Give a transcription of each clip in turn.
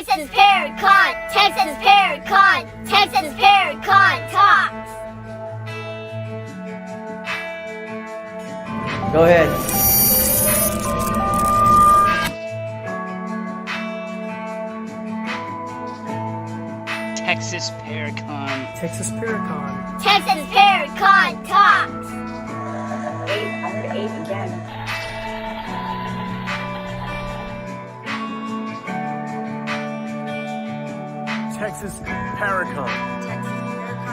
Texas Paracon, Texas Paracon, Texas Paracon Talks. Go ahead. Texas Paracon. Texas Paracon. Texas Paracon Talks. I heard 8 again. Texas Paracon.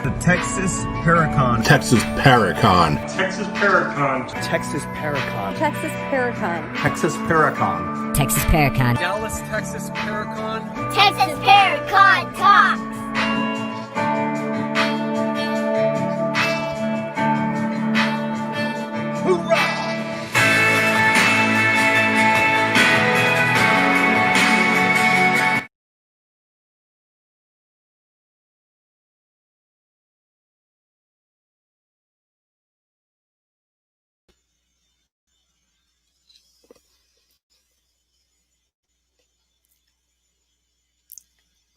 The Texas Paracon. Texas Paracon. Texas Paracon. Texas Paracon. Texas Paracon. Texas Paracon. Texas Paracon. Dallas, Texas Paracon. Texas Paracon Talks.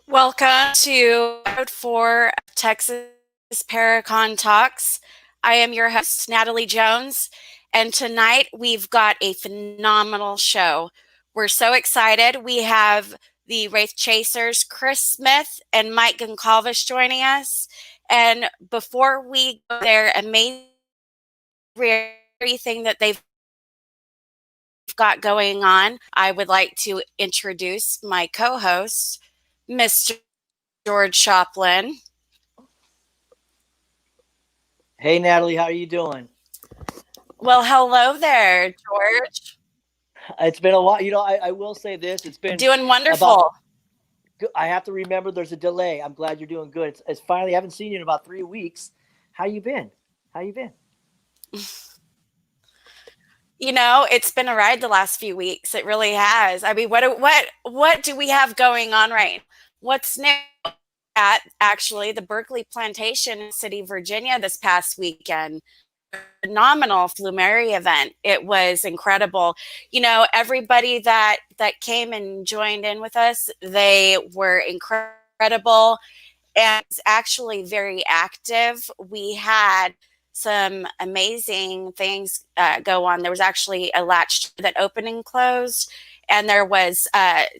Welcome to episode 4 of Texas Paracon Talks. I am your host, Natalie Jones, and tonight we've got a phenomenal show. We're so excited. We have the Wraith Chasers, Chris Smith and Mike Goncalves joining us. And before we go there, amazing everything that they've got going on, I would like to introduce my co-host, Mr. George Schopplein. Hey, Natalie, how are you doing? Well, hello there, George. It's been a while. You know, I will say this. It's been Doing wonderful. I have to remember there's a delay. I'm glad you're doing good. It's finally, I haven't seen you in about 3 weeks. How you been? You know, it's been a ride the last few weeks. It really has. I mean, what do we have going on right now? What's new? At actually the Berkeley Plantation in City, Virginia this past weekend. Phenomenal Flumeri event. It was incredible. You know, everybody that came and joined in with us, they were incredible and it's actually very active. We had some amazing things go on. There was actually a latch that opened and closed, and there was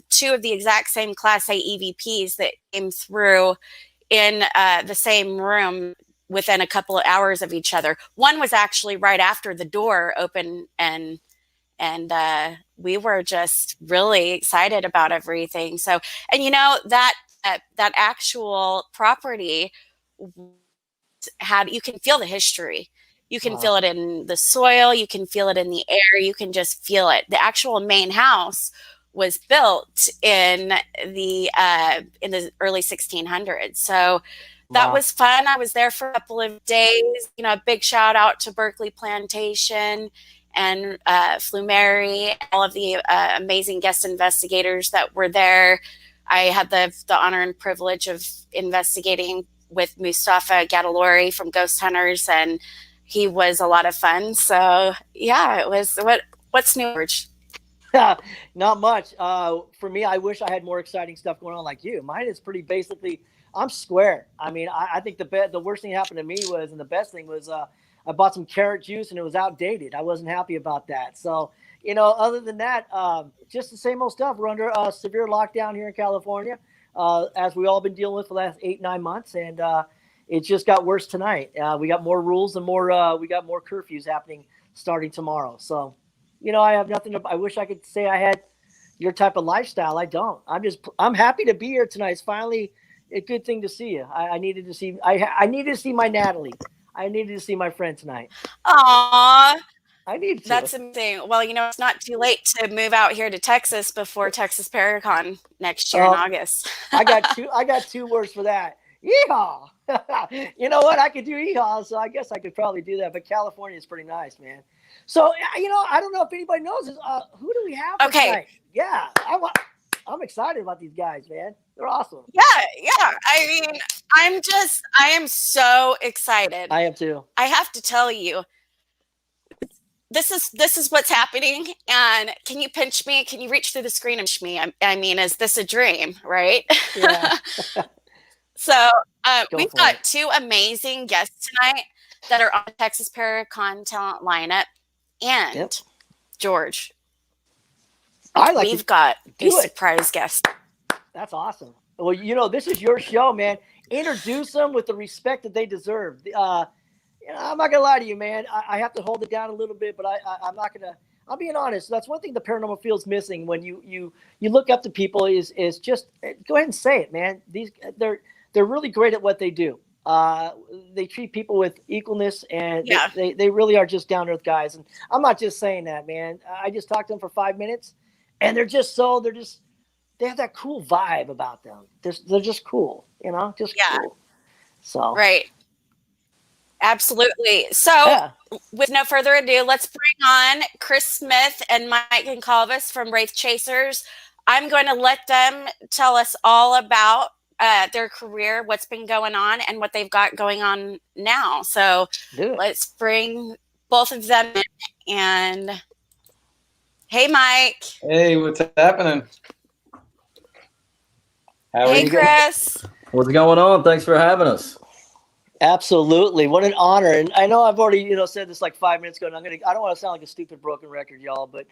2 of the exact same Class A EVPs that came through in the same room within a couple of hours of each other. One was actually right after the door opened, and we were just really excited about everything. So, and you know, that actual property you can feel the history. You can feel it in the soil. You can feel it in the air. You can just feel it. The actual main house was built in the early 1600s. So that was fun. I was there for a couple of days. You know, a big shout out to Berkeley Plantation and Flumeri, all of the amazing guest investigators that were there. I had the honor and privilege of investigating with Mustafa Gadalori from Ghost Hunters, and he was a lot of fun. So yeah, it was. What's new, George? Not much. For me, I wish I had more exciting stuff going on like you. Mine is pretty basically, I'm square. I mean, I think the worst thing that happened to me was, and the best thing was, I bought some carrot juice and it was outdated. I wasn't happy about that. So, you know, other than that, just the same old stuff. We're under a severe lockdown here in California. As we all been dealing with for the last 8-9 months, and it just got worse tonight. We got more rules and we got more curfews happening starting tomorrow. So, you know, I have nothing I wish I could say I had your type of lifestyle. I don't. I'm happy to be here tonight. It's finally a good thing to see you. I needed to see. I needed to see my Natalie. I needed to see my friend tonight. Aww. I need to. That's amazing. Well, you know, it's not too late to move out here to Texas before Texas Paracon next year in August. I got 2 words for that. Yeehaw! You know what? I could do yeehaw, so I guess I could probably do that. But California is pretty nice, man. So, you know, I don't know if anybody knows this. Who do we have tonight? Yeah, I'm excited about these guys, man. They're awesome. Yeah. I mean, I am so excited. I am too. I have to tell you, this is what's happening, and can you pinch me? Can you reach through the screen and pinch me? I mean, is this a dream, right? Yeah. So Go we've for got it. 2 amazing guests tonight that are on the Texas Paracon talent lineup, and Yep. George, I like we've to got a do it. surprise guest. That's awesome. Well, you know, this is your show, man. Introduce them with the respect that they deserve. You know, I'm not gonna lie to you, man. I have to hold it down a little bit, but I'm not gonna. I'm being honest. That's one thing the paranormal field's missing when you look up to people is just go ahead and say it, man. They're really great at what they do. They treat people with equalness, and Yeah. they really are just down to earth guys. And I'm not just saying that, man. I just talked to them for 5 minutes, and they have that cool vibe about them. They're just cool, you know, just Yeah. cool. So Right. Absolutely. So yeah. with no further ado, let's bring on Chris Smith and Mike Goncalves from Wraith Chasers. I'm going to let them tell us all about their career, what's been going on, and what they've got going on now. So Do it. let's bring both of them in. And hey, Mike. Hey, what's happening? How are Hey, you? Chris. What's going on? Thanks for having us. Absolutely. What an honor. And I know I've already, said this like 5 minutes ago, and I don't want to sound like a stupid broken record, y'all, but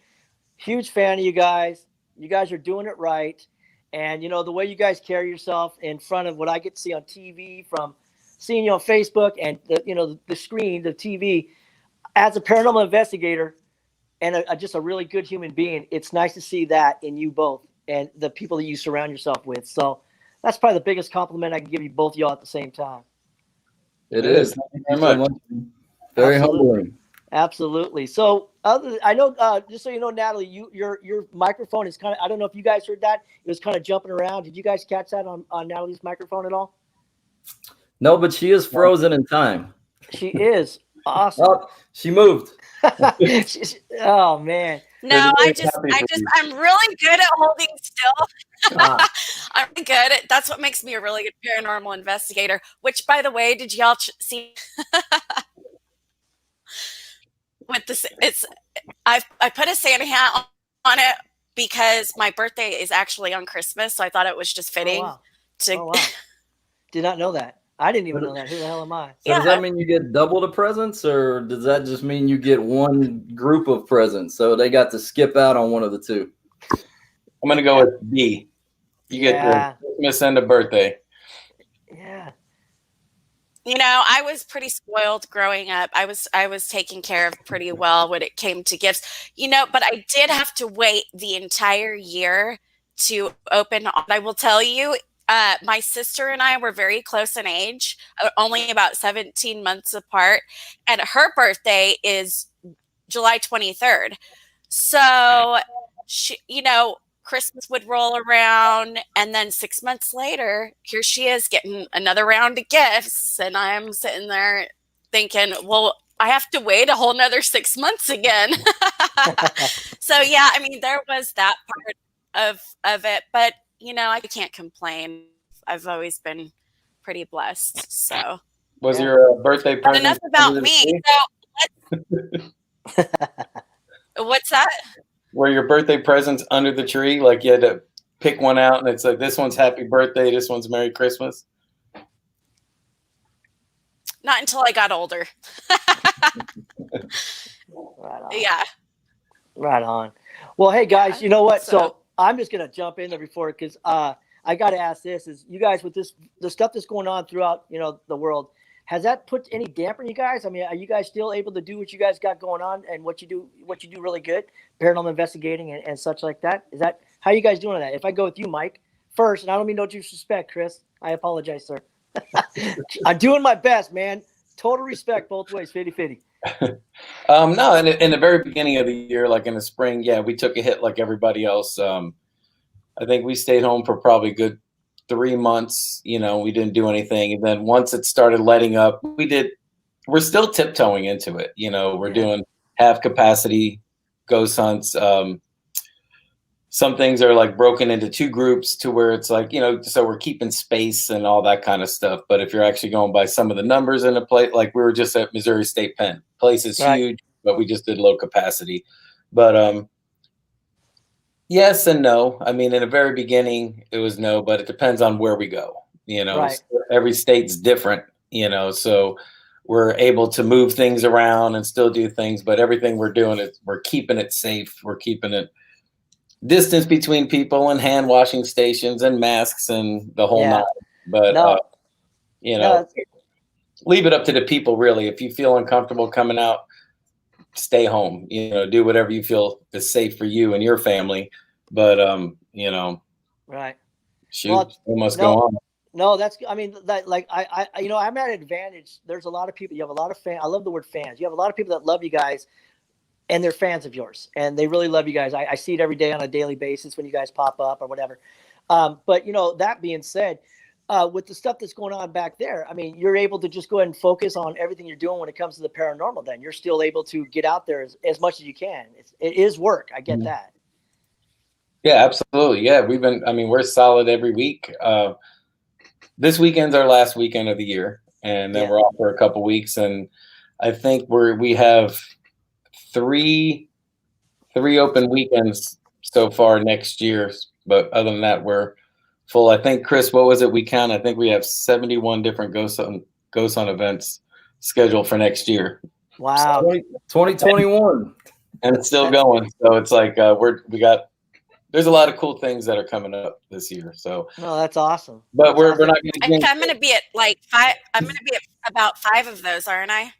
huge fan of you guys. You guys are doing it right. And, the way you guys carry yourself in front of what I get to see on TV, from seeing you on Facebook and, the screen, the TV, as a paranormal investigator and just a really good human being, it's nice to see that in you both and the people that you surround yourself with. So that's probably the biggest compliment I can give you both y'all at the same time. It is. Thank you Thank very you much. so much. Very Absolutely. humbling. Absolutely. So I know, just so you know, Natalie, your microphone is kind of, I don't know if you guys heard that. It was kind of jumping around. Did you guys catch that on Natalie's microphone at all? No, but she is frozen in time. She is. Awesome. Oh, she moved. Oh, man. No, We're very happy for you. I'm really good at holding still. Ah, I'm really good at, that's what makes me a really good paranormal investigator, which, by the way, did y'all see with this? I put a Santa hat on it because my birthday is actually on Christmas. So I thought it was just fitting wow. to, Oh, wow. Did not know that. I didn't even know that. Who the hell am I? so does that mean you get double the presents, or does that just mean you get one group of presents? So they got to skip out on one of the two. I'm going to go with B. You get Yeah. the Christmas and the birthday. Yeah. I was pretty spoiled growing up. I was taken care of pretty well when it came to gifts, but I did have to wait the entire year to open. I will tell you, my sister and I were very close in age, only about 17 months apart, and her birthday is July 23rd. So she, Christmas would roll around, and then 6 months later, here she is getting another round of gifts, and I'm sitting there thinking, well, I have to wait a whole nother 6 months again. So yeah, I mean, there was that part of it, but I can't complain. I've always been pretty blessed. So Was your birthday but present? enough about under the me. tree? So what's that? Were your birthday presents under the tree? Like you had to pick one out and it's like, this one's happy birthday, this one's Merry Christmas? Not until I got older. Right on. Yeah. Right on. Well, hey guys, Yeah, you know what? so- So I'm just gonna jump in there before, because I got to ask this: is you guys, with the stuff that's going on throughout the world, has that put any damper on you guys? I mean, are you guys still able to do what you guys got going on and what you do really good, paranormal investigating and such like that? Is that how you guys doing that? If I go with you, Mike, first, and I don't mean no disrespect, Chris, I apologize, sir. I'm doing my best, man. Total respect both ways, 50-50. No, in the very beginning of the year, like in the spring, yeah, we took a hit like everybody else. I think we stayed home for probably a good 3 months. We didn't do anything. And then once it started letting up, we're still tiptoeing into it. We're doing half capacity ghost hunts. Some things are like broken into 2 groups to where it's like, so we're keeping space and all that kind of stuff. But if you're actually going by some of the numbers in the place, like we were just at Missouri State Pen, place is Right. huge. but we just did low capacity. But yes and no. I mean, in the very beginning, it was no, but it depends on where we go. Right. Every state's different, so we're able to move things around and still do things, but everything we're doing is we're keeping it safe. We're keeping it distance between people and hand washing stations and masks and the whole Yeah. nine. But, No. No, leave it up to the people, really. If you feel uncomfortable coming out, stay home, do whatever you feel is safe for you and your family. But, right. shoot, Well, we must no. go on. No, I'm at an advantage. There's a lot of people. You have a lot of fans. I love the word fans. You have a lot of people that love you guys, and they're fans of yours, and they really love you guys. I see it every day on a daily basis when you guys pop up or whatever. But that being said, with the stuff that's going on back there, I mean, you're able to just go ahead and focus on everything you're doing when it comes to the paranormal. Then you're still able to get out there as much as you can. It is work. I get that. Yeah, absolutely. Yeah, we're solid every week. This weekend's our last weekend of the year, and then we're off for a couple weeks. And I think we have three open weekends so far next year. But other than that, we're full. I think, Chris, what was it we count? I think we have 71 different Ghost Hunt events scheduled for next year. Wow. 2021. And it's still going. So it's like there's a lot of cool things that are coming up this year. So that's awesome. But we're not going to. I'm going to be at like 5. I'm going to be at about 5 of those, aren't I?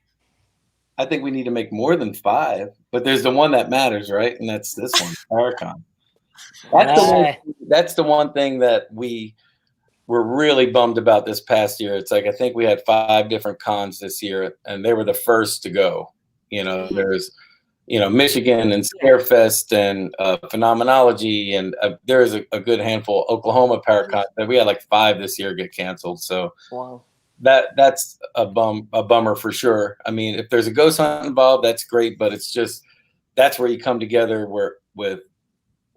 I think we need to make more than 5. But there's the one that matters, right? And that's this one, Paracon. That's the one thing that we were really bummed about this past year. It's like I think we had 5 different cons this year, and they were the first to go. There's Michigan and Scarefest and Phenomenology, and there's a good handful. Oklahoma Paracon, that we had like 5 this year get canceled. So wow. That's a bummer for sure. I mean, if there's a ghost hunt involved, that's great, but it's just that's where you come together with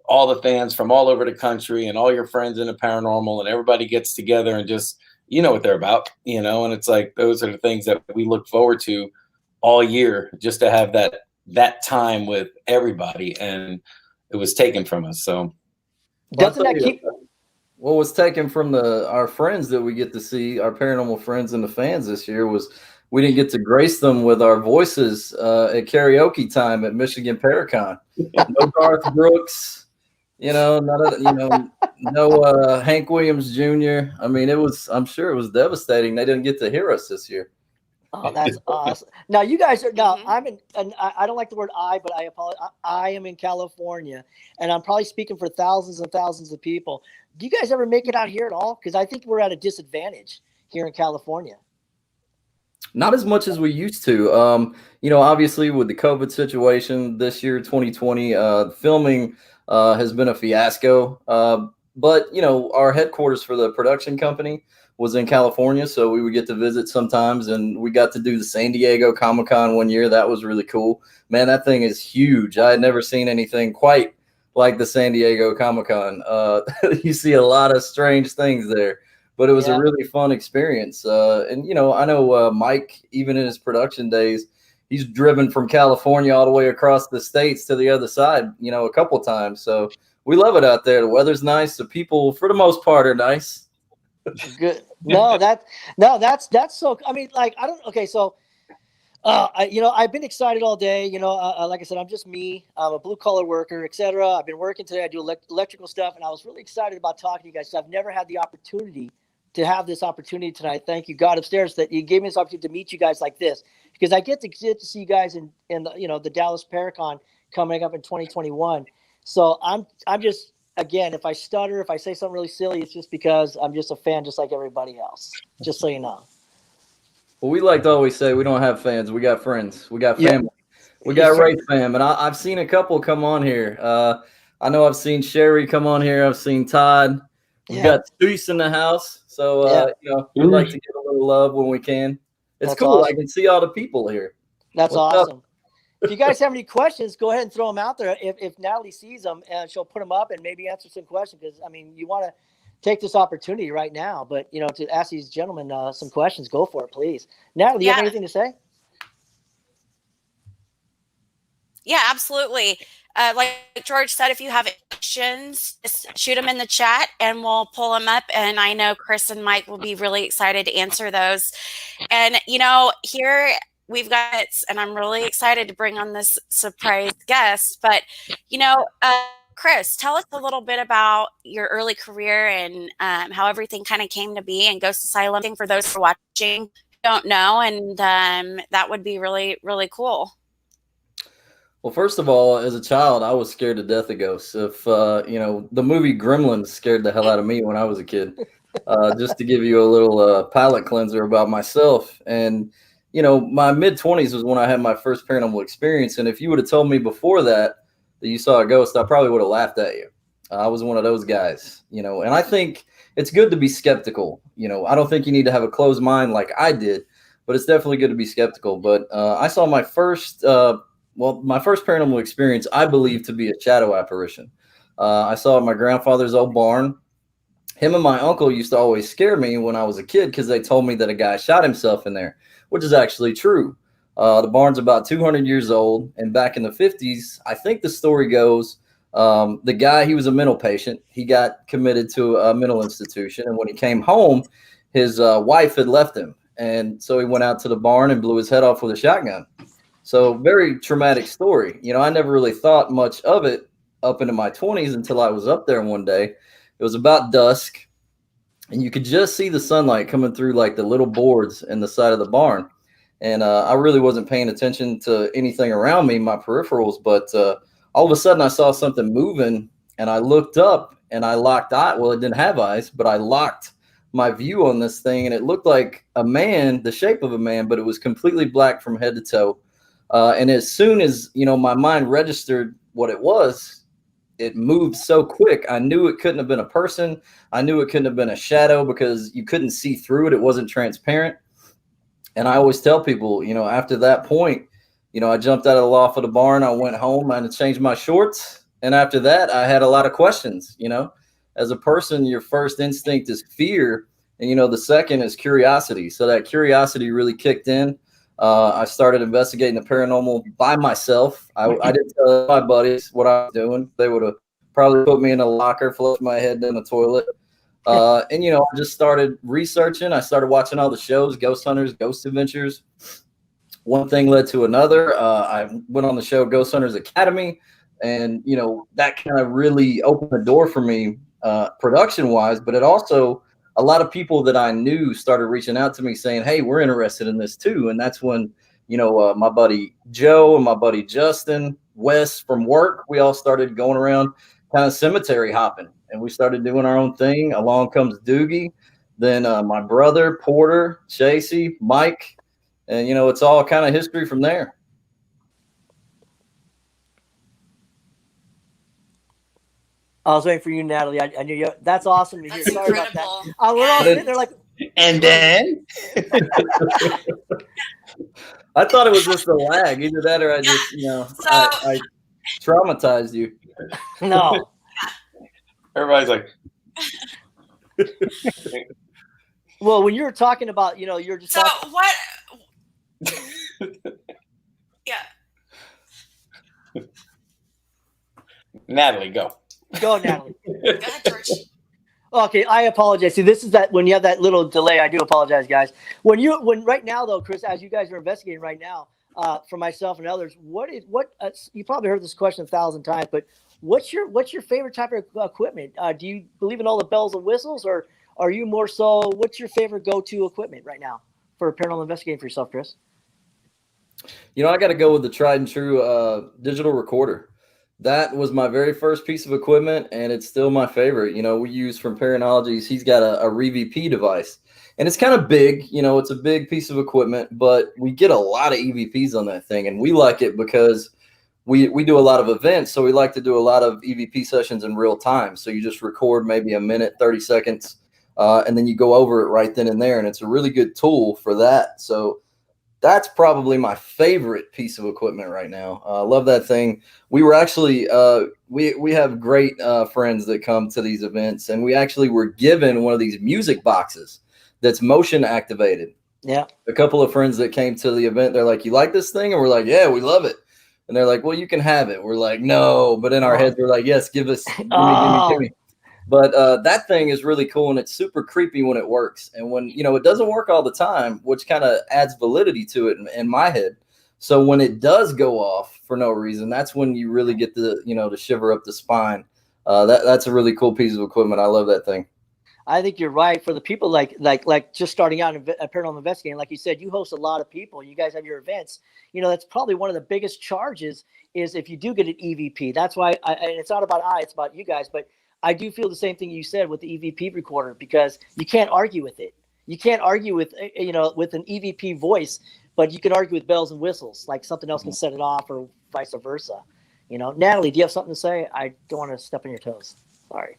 all the fans from all over the country and all your friends in the paranormal, and everybody gets together and just what they're about, and it's like those are the things that we look forward to all year, just to have that time with everybody, and it was taken from us. So doesn't that keep what was taken from our friends that we get to see, our paranormal friends and the fans this year, was we didn't get to grace them with our voices at karaoke time at Michigan Paracon. No Garth Brooks, no Hank Williams Jr. I mean, I'm sure it was devastating. They didn't get to hear us this year. Oh, that's awesome. Now you guys are I don't like the word but I apologize. I am in California, and I'm probably speaking for thousands and thousands of people. Do you guys ever make it out here at all? Because I think we're at a disadvantage here in California. Not as much as we used to. Obviously with the COVID situation this year, 2020, filming has been a fiasco. But our headquarters for the production company was in California, so we would get to visit sometimes, and we got to do the San Diego Comic-Con one year. That was really cool. Man, that thing is huge. I had never seen anything quite like the San Diego Comic-Con. You see a lot of strange things there, but it was a really fun experience. And I know Mike, even in his production days, he's driven from California all the way across the states to the other side, a couple times. So we love it out there. The weather's nice. The people, for the most part, are nice. Good. That's so. I mean, like I don't. Okay, so, I've been excited all day. Like I said, I'm just me. I'm a blue collar worker, etc. I've been working today. I do electrical stuff, and I was really excited about talking to you guys. So I've never had the opportunity to have this opportunity tonight. Thank you, God upstairs, that you gave me this opportunity to meet you guys like this, because I get to see you guys in the the Dallas Paracon coming up in 2021. So I'm just. Again, if I stutter, if I say something really silly, it's just because I'm just a fan, just like everybody else. Just so you know. Well, we like to always say we don't have fans. We got friends. We got family. We got Wraith fam. And I've seen a couple come on here. I know I've seen Sherry come on here. I've seen Todd. We've got Stuice in the house. So, we like to get a little love when we can. It's That's cool. awesome. I can see all the people here. That's What's awesome. up? If you guys have any questions, go ahead and throw them out there. If Natalie sees them, and she'll put them up and maybe answer some questions. Because I mean, you want to take this opportunity right now, but to ask these gentlemen some questions, go for it, please. Natalie, do you have anything to say? Yeah, absolutely. Like George said, if you have questions, just shoot them in the chat and we'll pull them up. And I know Chris and Mike will be really excited to answer those. And, here we've got, and I'm really excited to bring on this surprise guest, but, Chris, tell us a little bit about your early career and how everything kind of came to be and Ghost Asylum for those who are watching don't know. And that would be really, really cool. Well, first of all, as a child, I was scared to death of ghosts. If the movie Gremlins scared the hell out of me when I was a kid. Just to give you a little palate cleanser about myself. And my mid-20s was when I had my first paranormal experience. And if you would have told me before that you saw a ghost, I probably would have laughed at you. I was one of those guys, and I think it's good to be skeptical. I don't think you need to have a closed mind like I did, but it's definitely good to be skeptical. But I saw my first paranormal experience, I believe, to be a shadow apparition. I saw my grandfather's old barn. Him and my uncle used to always scare me when I was a kid because they told me that a guy shot himself in there, which is actually true. The barn's about 200 years old, and back in the 50s, I think the story goes, the guy, he was a mental patient. He got committed to a mental institution, and when he came home, his wife had left him, and so he went out to the barn and blew his head off with a shotgun. So very traumatic story. I never really thought much of it up into my 20s until I was up there one day. It was about dusk, and you could just see the sunlight coming through like the little boards in the side of the barn. And I really wasn't paying attention to anything around me, my peripherals, but all of a sudden I saw something moving, and I looked up and I locked eye. Well, it didn't have eyes, but I locked my view on this thing, and it looked like a man, the shape of a man, but it was completely black from head to toe. And as soon as, my mind registered what it was, it moved so quick. I knew it couldn't have been a person. I knew it couldn't have been a shadow because you couldn't see through it. It wasn't transparent. And I always tell people, after that point, I jumped out of the loft of the barn. I went home and changed my shorts. And after that, I had a lot of questions. As a person, your first instinct is fear. And, the second is curiosity. So that curiosity really kicked in. I started investigating the paranormal by myself. I didn't tell my buddies what I was doing. They would have probably put me in a locker, flushed my head down the toilet. And, I just started researching. I started watching all the shows, Ghost Hunters, Ghost Adventures. One thing led to another. I went on the show Ghost Hunters Academy. And, that kind of really opened the door for me production-wise. But it also, a lot of people that I knew started reaching out to me saying, hey, we're interested in this too. And that's when, my buddy Joe and my buddy Justin, Wes from work, we all started going around kind of cemetery hopping. And we started doing our own thing. Along comes Doogie, then my brother, Porter, Chasey, Mike. And, it's all kind of history from there. I was waiting for you, Natalie. I knew you. That's awesome to hear. That's Sorry incredible. about that. We're all sitting there like. And then I thought it was just a lag. Either that or I just, I traumatized you. No. Everybody's like. Well, when you were talking about, you're just. So talking- what? Yeah. Natalie, go. Go, Natalie. Go ahead, George. Okay, I apologize. See, this is that when you have that little delay. I do apologize, guys. When right now though, Chris, as you guys are investigating right now, for myself and others, you probably heard this question 1,000 times, but what's your favorite type of equipment? Do you believe in all the bells and whistles, or are you more so? What's your favorite go-to equipment right now for paranormal investigating for yourself, Chris? I got to go with the tried and true digital recorder. That was my very first piece of equipment, and it's still my favorite. We use from ParaUnity's. He's got a REVP device, and it's kind of big. It's a big piece of equipment, but we get a lot of EVPs on that thing, and we like it because we do a lot of events, so we like to do a lot of EVP sessions in real time. So you just record maybe a minute, 30 seconds, and then you go over it right then and there, and it's a really good tool for that. So that's probably my favorite piece of equipment right now. I love that thing. We were actually, we have great friends that come to these events, and we actually were given one of these music boxes that's motion activated. Yeah. A couple of friends that came to the event, they're like, you like this thing? And we're like, yeah, we love it. And they're like, well, you can have it. We're like, no. But in our heads, we're like, yes, give us, give me. But that thing is really cool, and it's super creepy when it works. And when, it doesn't work all the time, which kind of adds validity to it in my head. So when it does go off for no reason, that's when you really get the, to shiver up the spine. That's a really cool piece of equipment. I love that thing. I think you're right. For the people like just starting out in paranormal investigating, like you said, you host a lot of people. You guys have your events. That's probably one of the biggest charges is if you do get an EVP. That's why, and it's not about it's about you guys, but I do feel the same thing you said with the EVP recorder, because you can't argue with it. You can't argue with, with an EVP voice, but you can argue with bells and whistles, like something else can set it off or vice versa. Natalie, do you have something to say? I don't want to step on your toes. Sorry.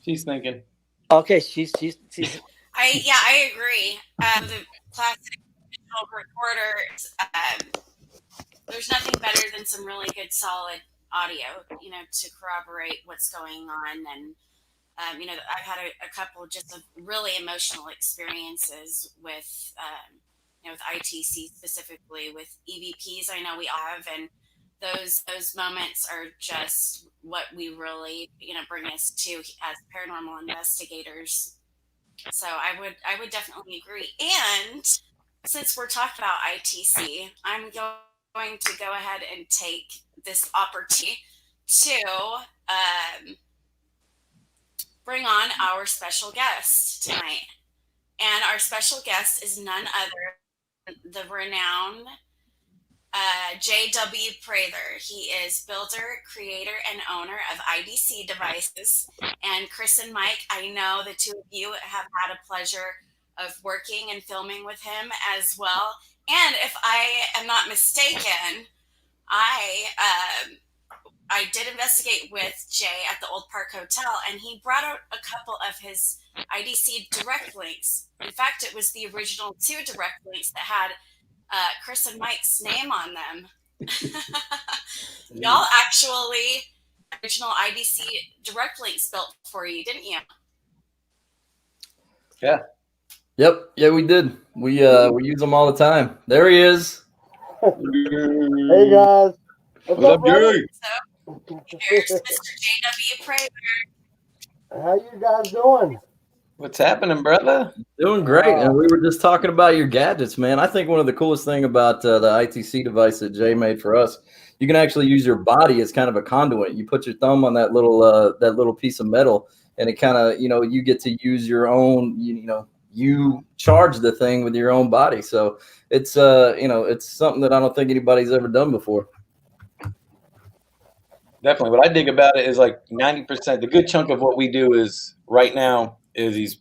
She's thinking. Okay, she's. I agree. The classic digital recorders. There's nothing better than some really good, solid audio, to corroborate what's going on. And I've had a couple just of really emotional experiences with, with ITC specifically, with EVPs. I know we all have, and those moments are just what we really, bring us to as paranormal investigators. So I would definitely agree. And since we're talking about ITC, I'm going to go ahead and take this opportunity to bring on our special guest tonight. And our special guest is none other than the renowned J.W. Prather. He is builder, creator, and owner of IDC Devices. And Chris and Mike, I know the two of you have had a pleasure of working and filming with him as well. And if I am not mistaken, I did investigate with Jay at the Old Park Hotel, and he brought out a couple of his IDC direct links. In fact, it was the original 2 direct links that had Chris and Mike's name on them. Y'all actually original IDC direct links built for you, didn't you? Yeah. Yep. Yeah, we did. We use them all the time. There he is. Hey guys. What's up, Jerry? So here's Mr. J.W. Prather. How you guys doing? What's happening, brother? Doing great. And we were just talking about your gadgets, man. I think one of the coolest thing about the ITC device that Jay made for us, you can actually use your body as kind of a conduit. You put your thumb on that little piece of metal, and it kind of, you get to use your own, you charge the thing with your own body. So it's, it's something that I don't think anybody's ever done before. Definitely. What I dig about it is like 90%, the good chunk of what we do is right now is these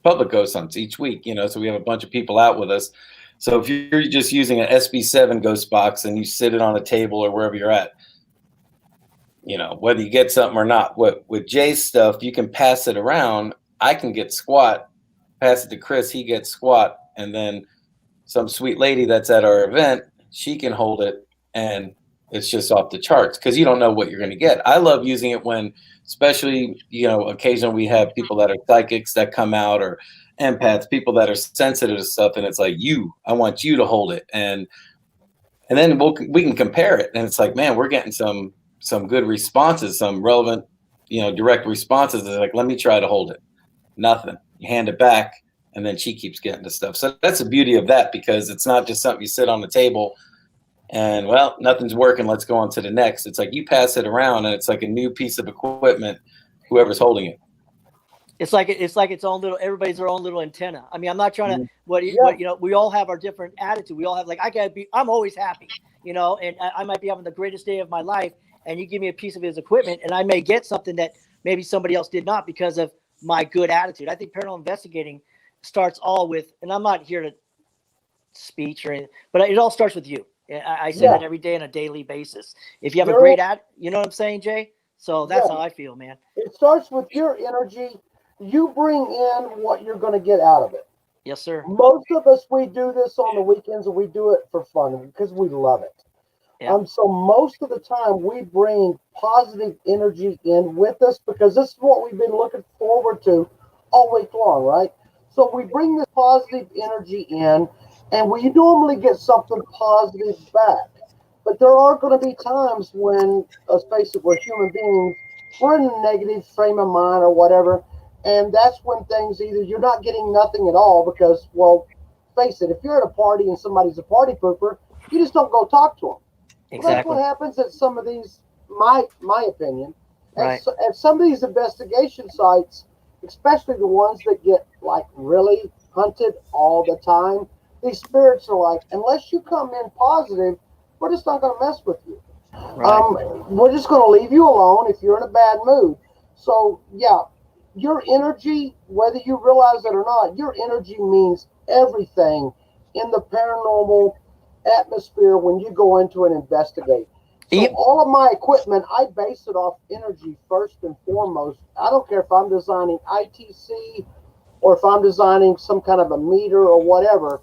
public ghost hunts each week, so we have a bunch of people out with us. So if you're just using an SB7 ghost box and you sit it on a table or wherever you're at, whether you get something or not, with Jay's stuff, you can pass it around. I can get squat, pass it to Chris, he gets squat, and then some sweet lady that's at our event, she can hold it, and it's just off the charts because you don't know what you're going to get. I love using it when, especially, occasionally we have people that are psychics that come out, or empaths, people that are sensitive to stuff, and it's like, I want you to hold it, and then we can compare it, and it's like, man, we're getting some good responses, some relevant, direct responses. They're like, let me try to hold it. Nothing. You hand it back, and then she keeps getting the stuff. So that's the beauty of that, because it's not just something you sit on the table and, well, nothing's working, let's go on to the next. It's like you pass it around, and it's like a new piece of equipment, whoever's holding it. It's like its own little, everybody's their own little antenna. I mean, I'm not trying to, we all have our different attitude. We all have, like, I'm always happy, and I might be having the greatest day of my life, and you give me a piece of his equipment, and I may get something that maybe somebody else did not because of my good attitude. I think paranormal investigating starts all with, and I'm not here to speech or anything, but it all starts with you. I say that every day on a daily basis. If you have a great you know what I'm saying, Jay? So that's how I feel, man. It starts with your energy. You bring in what you're going to get out of it. Yes, sir. Most of us, we do this on the weekends, and we do it for fun because we love it. Yeah. So most of the time, we bring positive energy in with us because this is what we've been looking forward to all week long, right? So we bring this positive energy in, and we normally get something positive back. But there are going to be times when, let's face it, we're human beings, we're in a negative frame of mind or whatever, and that's when things either you're not getting nothing at all because, well, face it, if you're at a party and somebody's a party pooper, you just don't go talk to them. Exactly. Well, that's what happens at some of these, my opinion, Right. at some of these investigation sites, especially the ones that get like really hunted all the time. These spirits are like, unless you come in positive, we're just not going to mess with you. Right. We're just going to leave you alone if you're in a bad mood. So yeah, your energy, whether you realize it or not, your energy means everything in the paranormal atmosphere when you go into and investigate. So Yep. all of my equipment, I base it off energy first and foremost. I don't care if I'm designing ITC or if I'm designing some kind of a meter or whatever.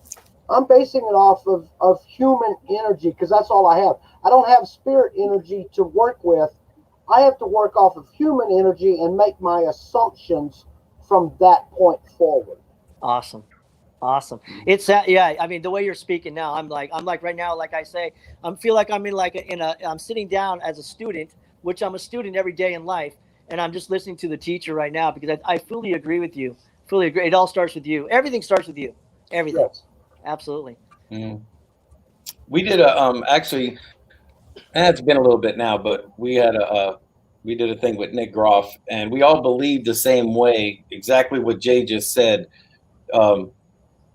I'm basing it off of human energy because that's all I have. I don't have spirit energy to work with. I have to work off of human energy and make my assumptions from that point forward. Awesome. Awesome. It's yeah. I mean, the way you're speaking now, I'm like right now, like I say, I feel like I'm I'm sitting down as a student, which I'm a student every day in life, and I'm just listening to the teacher right now because I fully agree with you. Fully agree. It all starts with you. Everything starts with you. Everything. Yes. Absolutely. We did a actually, it's been a little bit now, but we did a thing with Nick Groff, and we all believed the same way, exactly what Jay just said.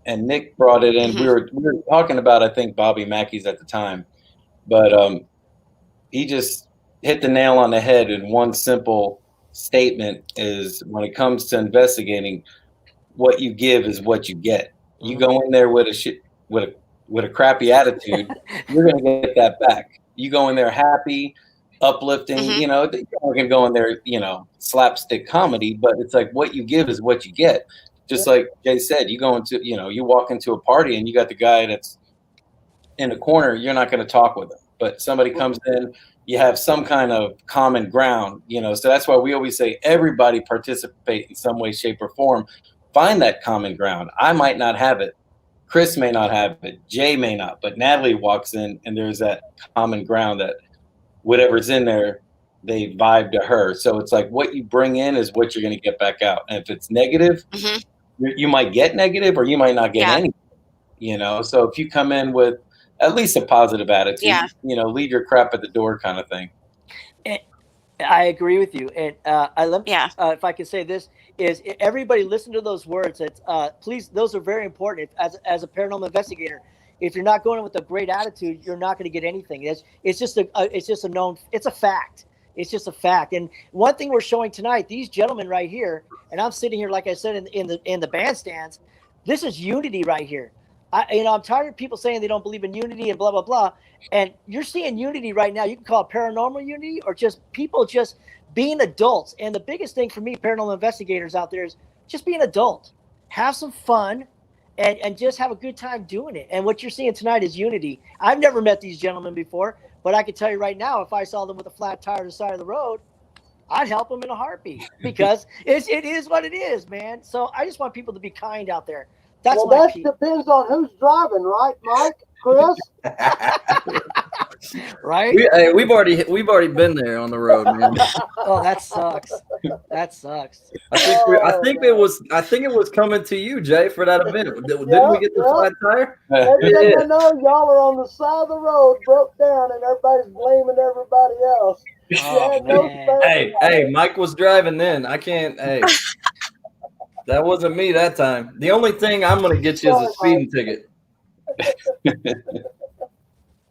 And Nick brought it in. We were talking about, I think, Bobby Mackey's at the time, but he just hit the nail on the head in one simple statement: is when it comes to investigating, what you give is what you get. You go in there with a crappy attitude, you're gonna get that back. You go in there happy, uplifting, you're not gonna go in there, slapstick comedy, but it's like what you give is what you get. Just like Jay said, you walk into a party and you got the guy that's in the corner, you're not going to talk with him. But somebody comes in, you have some kind of common ground, so that's why we always say everybody participate in some way, shape, or form. Find that common ground. I might not have it. Chris may not have it. Jay may not. But Natalie walks in and there's that common ground that whatever's in there, they vibe to her. So it's like what you bring in is what you're going to get back out. And if it's negative, you might get negative or you might not get any, So if you come in with at least a positive attitude, leave your crap at the door kind of thing. I agree with you. And if I can say this, is everybody listen to those words. It's, please, those are very important. As a paranormal investigator, if you're not going in with a great attitude, you're not going to get anything. It's just a fact. It's just a fact. And one thing we're showing tonight, these gentlemen right here, and I'm sitting here, like I said, in the bandstands, this is unity right here. I'm tired of people saying they don't believe in unity and blah, blah, blah. And you're seeing unity right now. You can call it paranormal unity or just people just being adults. And the biggest thing for me, paranormal investigators out there, is just be an adult. Have some fun and just have a good time doing it. And what you're seeing tonight is unity. I've never met these gentlemen before, but I can tell you right now, if I saw them with a flat tire on the side of the road, I'd help them in a heartbeat because it is what it is, man. So I just want people to be kind out there. That depends on who's driving, right, Mike? Chris? Right? We've already been there on the road, man. Oh, that sucks. That sucks. I think it was coming to you, Jay, for that event. Didn't we get the flat tire? Everything I know, y'all are on the side of the road, broke down, and everybody's blaming everybody else. Hey, Mike was driving then. I can't. Hey. That wasn't me that time. The only thing I'm going to get you is a speeding ticket.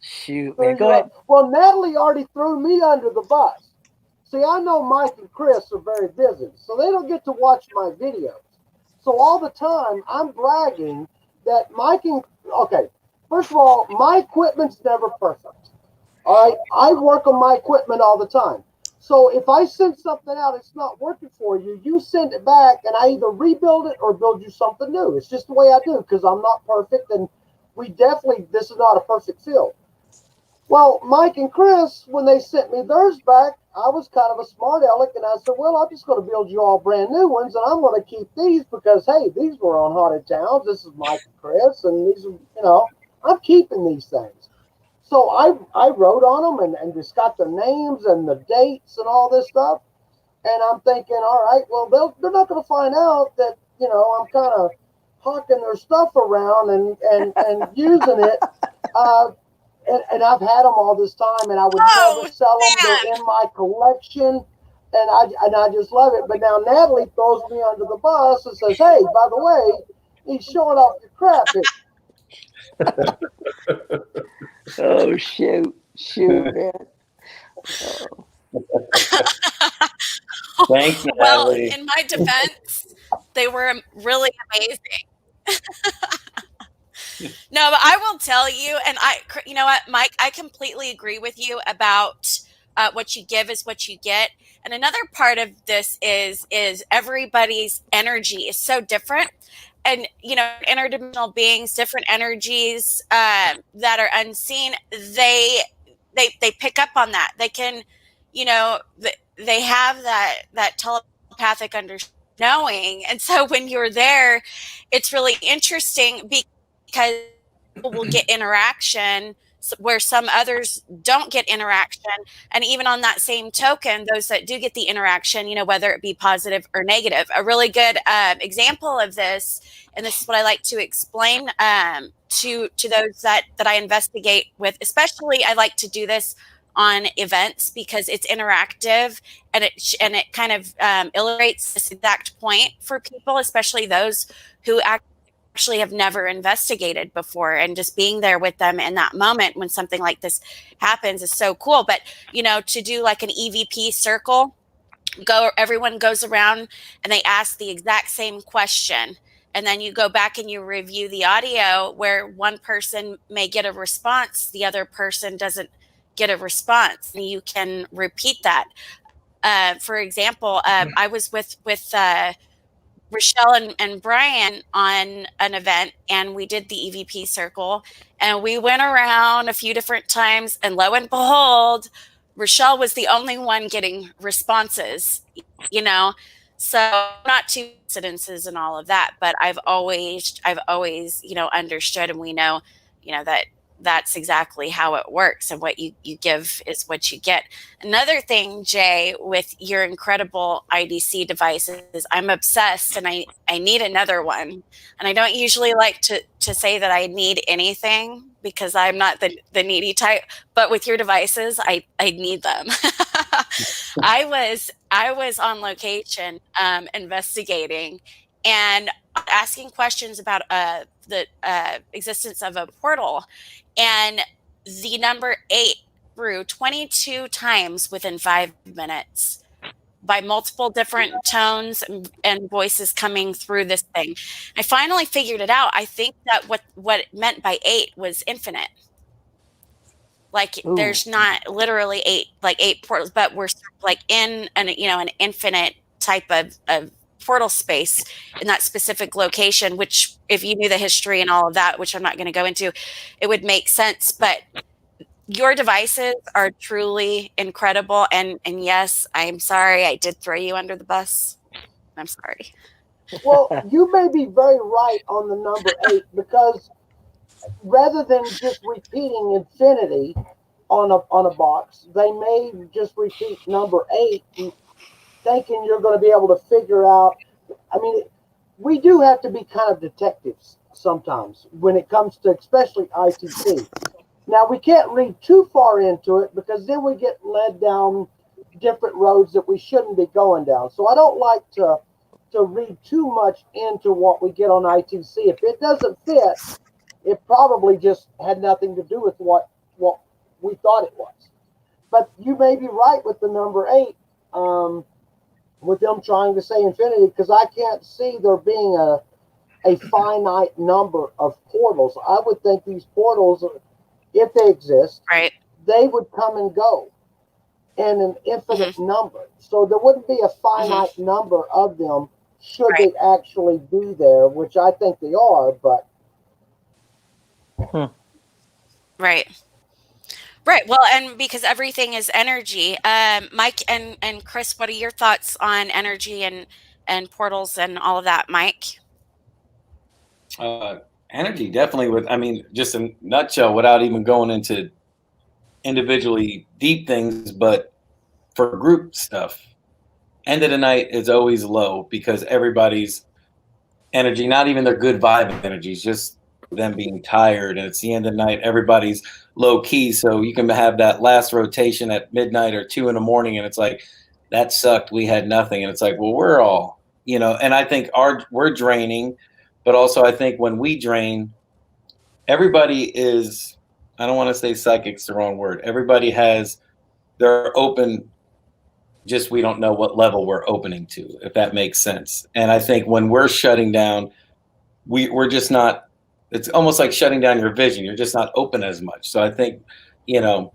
Shoot, man. Go ahead. Well, Natalie already threw me under the bus. See, I know Mike and Chris are very busy, so they don't get to watch my videos. So all the time, I'm bragging that first of all, my equipment's never perfect. All right? I work on my equipment all the time. So if I send something out, it's not working for you, you send it back and I either rebuild it or build you something new. It's just the way I do because I'm not perfect and this is not a perfect field. Well, Mike and Chris, when they sent me theirs back, I was kind of a smart aleck, and I said, well, I'm just going to build you all brand new ones, and I'm going to keep these because, hey, these were on Haunted Towns. This is Mike and Chris, and these are, I'm keeping these things. So I wrote on them and just got the names and the dates and all this stuff. And I'm thinking, all right, well, they're not going to find out that, I'm kind of hawking their stuff around and using it. And I've had them all this time, and I would never sell them. They're in my collection, and I just love it. But now Natalie throws me under the bus and says, hey, by the way, he's showing off your crap here. Oh, shoot, man. Oh. Thanks, Well, Natalie. in my defense, they were really amazing. No, but I will tell you, and you know what, Mike, I completely agree with you about what you give is what you get. And another part of this is everybody's energy is so different. And, interdimensional beings, different energies that are unseen, they pick up on that. They can, they have that telepathic knowing. And so when you're there, it's really interesting because people will get interaction where some others don't get interaction. And even on that same token, those that do get the interaction, whether it be positive or negative. A really good example of this, and this is what I like to explain to those that I investigate with, especially I like to do this on events because it's interactive and it kind of illustrates this exact point for people, especially those who actually have never investigated before, and just being there with them in that moment when something like this happens is so cool. But to do like an EVP circle, everyone goes around and they ask the exact same question, and then you go back and you review the audio where one person may get a response, the other person doesn't get a response, and you can repeat that. For example, I was with Rochelle and Brian on an event, and we did the EVP circle, and we went around a few different times, and lo and behold, Rochelle was the only one getting responses, so not two incidences and all of that, but I've always, understood, and we know, that that's exactly how it works, and what you give is what you get. Another thing, Jay, with your incredible IDC devices, I'm obsessed, and I need another one. And I don't usually like to say that I need anything because I'm not the needy type, but with your devices, I need them. I was on location investigating and asking questions about the existence of a portal, and the number 8 grew 22 times within 5 minutes by multiple different tones and voices coming through this thing. I finally figured it out. I think that what it meant by 8 was infinite. Like Ooh. There's not literally 8 portals, but we're like in an infinite type of portal space in that specific location, which if you knew the history and all of that, which I'm not going to go into, it would make sense. But your devices are truly incredible. And yes, I'm sorry I did throw you under the bus. I'm sorry. Well, you may be very right on the number 8, because rather than just repeating infinity on a box, they may just repeat number 8, thinking you're going to be able to figure out. I mean, we do have to be kind of detectives sometimes when it comes to especially ITC. Now, we can't read too far into it because then we get led down different roads that we shouldn't be going down. So I don't like to read too much into what we get on ITC. If it doesn't fit, it probably just had nothing to do with what we thought it was. But you may be right with the number 8, with them trying to say infinity, because I can't see there being a finite number of portals. I would think these portals, if they exist, right, they would come and go in an infinite number. So there wouldn't be a finite number of them should they actually be there, which I think they are, but... Right. Right. Well, and because everything is energy. Mike and Chris, what are your thoughts on energy and portals and all of that, Mike? Energy definitely I mean, just in a nutshell, without even going into individually deep things, but for group stuff, end of the night is always low because everybody's energy, not even their good vibe energies, just them being tired. And it's the end of the night, everybody's low key. So you can have that last rotation at midnight or 2 a.m. and it's like, that sucked. We had nothing. And it's like, well, we're all, and I think we're draining, but also I think when we drain, everybody is, I don't want to say psychic's the wrong word. Everybody they're open, just we don't know what level we're opening to, if that makes sense. And I think when we're shutting down, we're just not, it's almost like shutting down your vision. You're just not open as much. So I think, I don't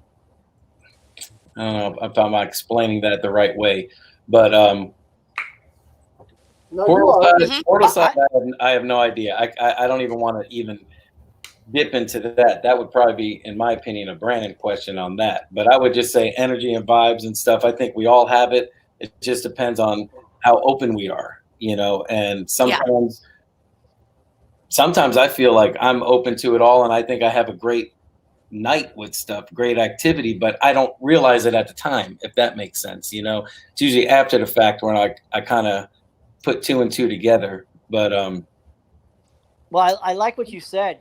know if I'm not explaining that the right way, but No, portal side, I have no idea. I don't even want to even dip into that. That would probably be, in my opinion, a Brandon question on that. But I would just say energy and vibes and stuff. I think we all have it. It just depends on how open we are, and sometimes I feel like I'm open to it all. And I think I have a great night with stuff, great activity, but I don't realize it at the time, if that makes sense. It's usually after the fact when I kind of put 2 and 2 together. But, well, I like what you said.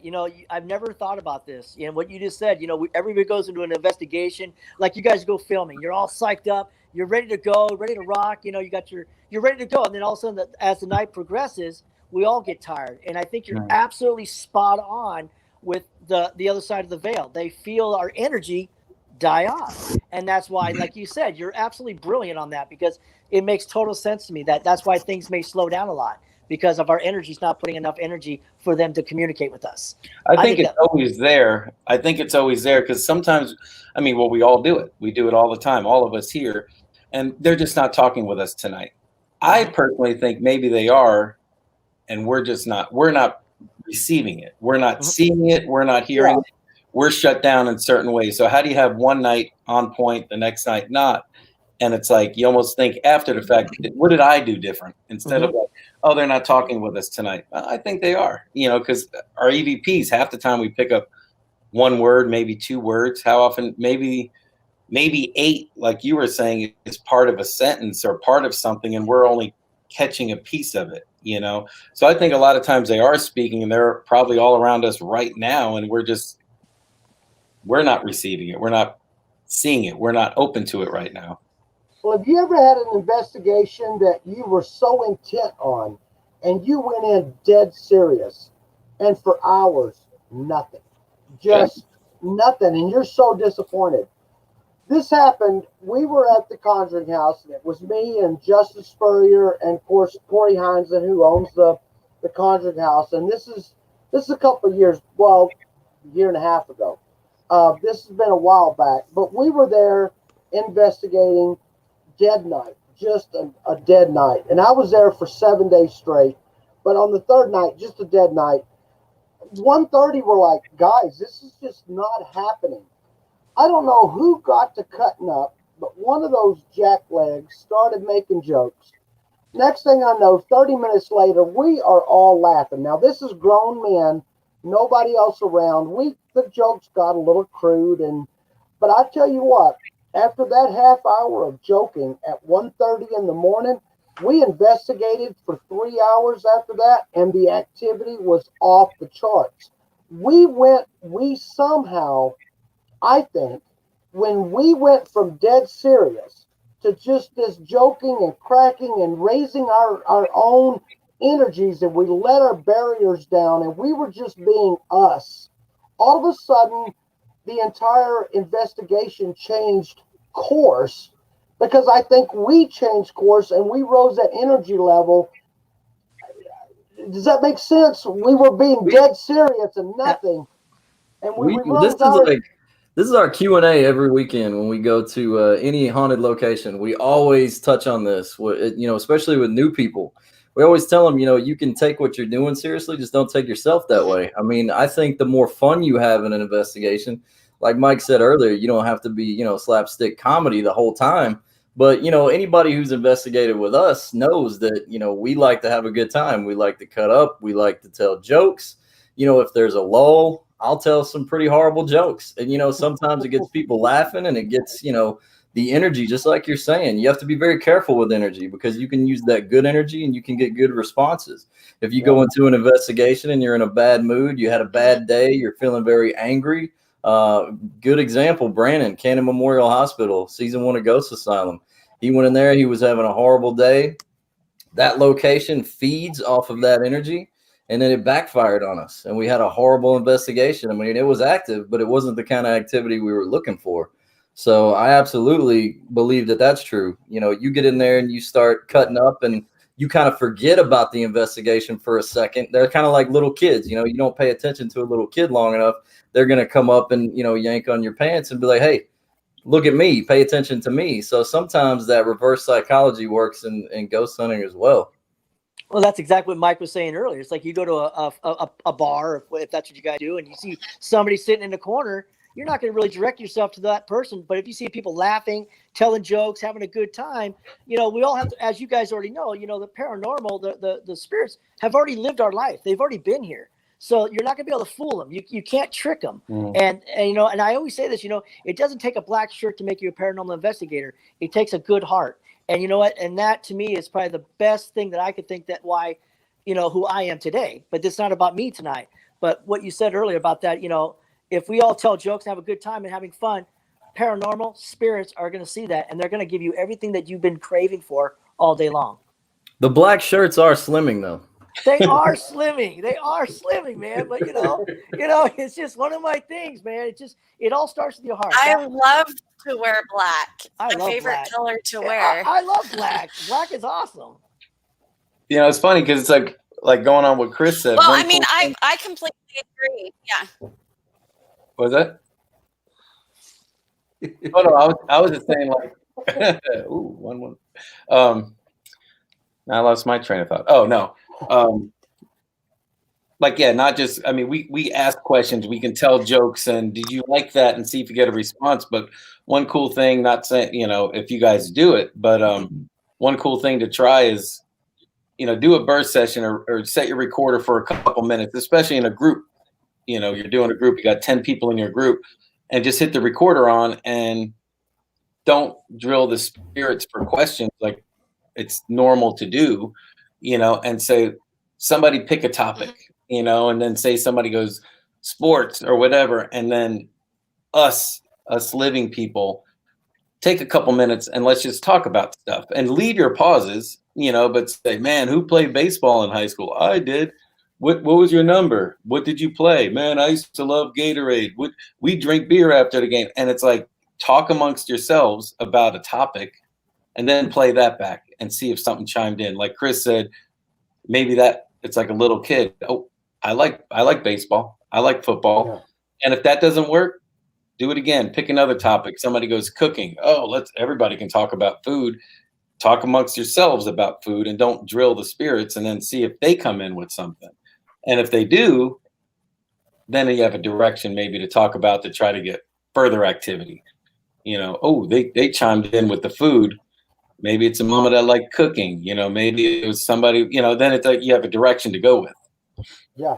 I've never thought about this. What you just said, everybody goes into an investigation. Like you guys go filming. You're all psyched up. You're ready to go, ready to rock. You're ready to go. And then all of a sudden, as the night progresses, we all get tired. And I think you're absolutely spot on with the other side of the veil. They feel our energy die off. And that's why, like you said, you're absolutely brilliant on that, because it makes total sense to me that's why things may slow down a lot, because of our energy's not putting enough energy for them to communicate with us. I think it's always there. I think it's always there because sometimes, we all do it. We do it all the time, all of us here, and they're just not talking with us tonight. I personally think maybe they are, and we're not receiving it. We're not seeing it. We're not hearing it. We're shut down in certain ways. So how do you have one night on point, the next night not? And it's like, you almost think after the fact, what did I do different? Instead of like, oh, they're not talking with us tonight. I think they are, because our EVPs, half the time we pick up one word, maybe 2 words. How often? Maybe 8, like you were saying, is part of a sentence or part of something, and we're only catching a piece of it, So I think a lot of times they are speaking, and they're probably all around us right now, and we're not receiving it. We're not seeing it. We're not open to it right now. Well, have you ever had an investigation that you were so intent on and you went in dead serious and for hours, nothing, just nothing, and you're so disappointed? This happened. We were at the Conjuring House, and it was me and Justice Spurrier and, of course, Corey Heinzen, who owns the Conjuring House. And this is a couple of years, well, a year and a half ago. This has been a while back, but we were there investigating dead night, just a dead night. And I was there for 7 days straight, but on the third night, just a dead night. 1:30, we're like, guys, this is just not happening. I don't know who got to cutting up, but one of those jacklegs started making jokes. Next thing I know, 30 minutes later, we are all laughing. Now, this is grown men, nobody else around. The jokes got a little crude, but I tell you what, after that half hour of joking at 1:30 in the morning, we investigated for 3 hours after that, and the activity was off the charts. We somehow, I think, when we went from dead serious to just this joking and cracking and raising our own energies, and we let our barriers down and we were just being us, all of a sudden the entire investigation changed course, because I think we changed course and we rose that energy level. Does that make sense? We were being dead serious and nothing, and we rose This is our Q&A every weekend when we go to any haunted location. We always touch on this, especially with new people. We always tell them, you can take what you're doing seriously, just don't take yourself that way. I think the more fun you have in an investigation, like Mike said earlier, you don't have to be, slapstick comedy the whole time. But, anybody who's investigated with us knows that, we like to have a good time. We like to cut up. We like to tell jokes. If there's a lull, I'll tell some pretty horrible jokes. And, sometimes it gets people laughing and it gets, the energy, just like you're saying. You have to be very careful with energy because you can use that good energy and you can get good responses. If you go into an investigation and you're in a bad mood, you had a bad day, you're feeling very angry. Good example, Brandon, Cannon Memorial Hospital, season 1 of Ghost Asylum. He went in there, he was having a horrible day. That location feeds off of that energy, and then it backfired on us. And we had a horrible investigation. I mean, it was active, but it wasn't the kind of activity we were looking for. So I absolutely believe that that's true. You get in there and you start cutting up and you kind of forget about the investigation for a second. They're kind of like little kids. You don't pay attention to a little kid long enough. They're going to come up and, yank on your pants and be like, hey, look at me, pay attention to me. So sometimes that reverse psychology works in ghost hunting as well. Well, that's exactly what Mike was saying earlier. It's like you go to a bar, if that's what you guys do, and you see somebody sitting in the corner, you're not going to really direct yourself to that person. But if you see people laughing, telling jokes, having a good time, we all have to, as you guys already know, the paranormal, the spirits have already lived our life. They've already been here. So you're not going to be able to fool them. You can't trick them. And I always say this, it doesn't take a black shirt to make you a paranormal investigator. It takes a good heart. And you know what? And that to me is probably the best thing that I could think that why, who I am today. But it's not about me tonight. But what you said earlier about that, if we all tell jokes and have a good time and having fun, paranormal spirits are going to see that. And they're going to give you everything that you've been craving for all day long. The black shirts are slimming, though. They are slimming. They are slimming, man. But it's just one of my things, man. It all starts with your heart. I love to wear black. I love favorite black. color to wear. I love black. Black is awesome. It's funny because it's like going on what Chris said. Well, I mean, I completely agree. Yeah. What was that? Oh no, I was just saying like, ooh, 1-1. Now I lost my train of thought. Oh no. Not just, I mean, we ask questions, we can tell jokes, and did you like that, and see if you get a response. But one cool thing, not saying, if you guys do it, but one cool thing to try is, do a burst session or set your recorder for a couple minutes, especially in a group. You're doing a group, you got 10 people in your group, and just hit the recorder on and don't drill the spirits for questions like it's normal to do, and say, somebody pick a topic, and then say somebody goes sports or whatever. And then us living people take a couple minutes and let's just talk about stuff and leave your pauses, but say, man, who played baseball in high school? I did. What was your number? What did you play? Man, I used to love Gatorade. We drink beer after the game. And it's like, talk amongst yourselves about a topic and then play that back and see if something chimed in. Like Chris said, maybe that it's like a little kid. Oh, I like baseball. I like football. Yeah. And if that doesn't work, do it again. Pick another topic. Somebody goes cooking. Oh, everybody can talk about food. Talk amongst yourselves about food and don't drill the spirits, and then see if they come in with something. And if they do, then you have a direction maybe to talk about to try to get further activity. They chimed in with the food. Maybe it's a mama that liked cooking, maybe it was somebody, then it's like you have a direction to go with. Yeah.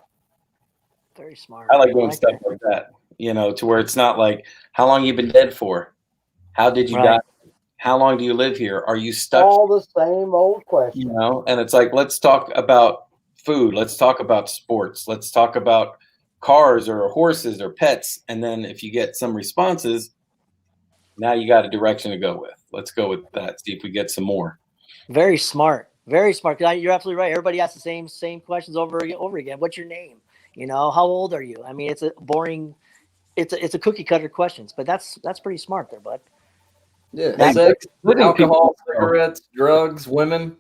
Very smart. I like doing stuff like that, to where it's not like, how long you been dead for? How did you die? How long do you live here? Are you stuck? All the same old questions. And it's like, let's talk about food. Let's talk about sports. Let's talk about cars or horses or pets. And then if you get some responses, now you got a direction to go with. Let's go with that. See if we get some more. Very smart. Very smart. You're absolutely right. Everybody asks the same questions over again. What's your name? How old are you? I mean, it's a boring, it's a cookie cutter questions, but that's pretty smart there, bud. Yeah. Sex, alcohol, cigarettes, drugs, women.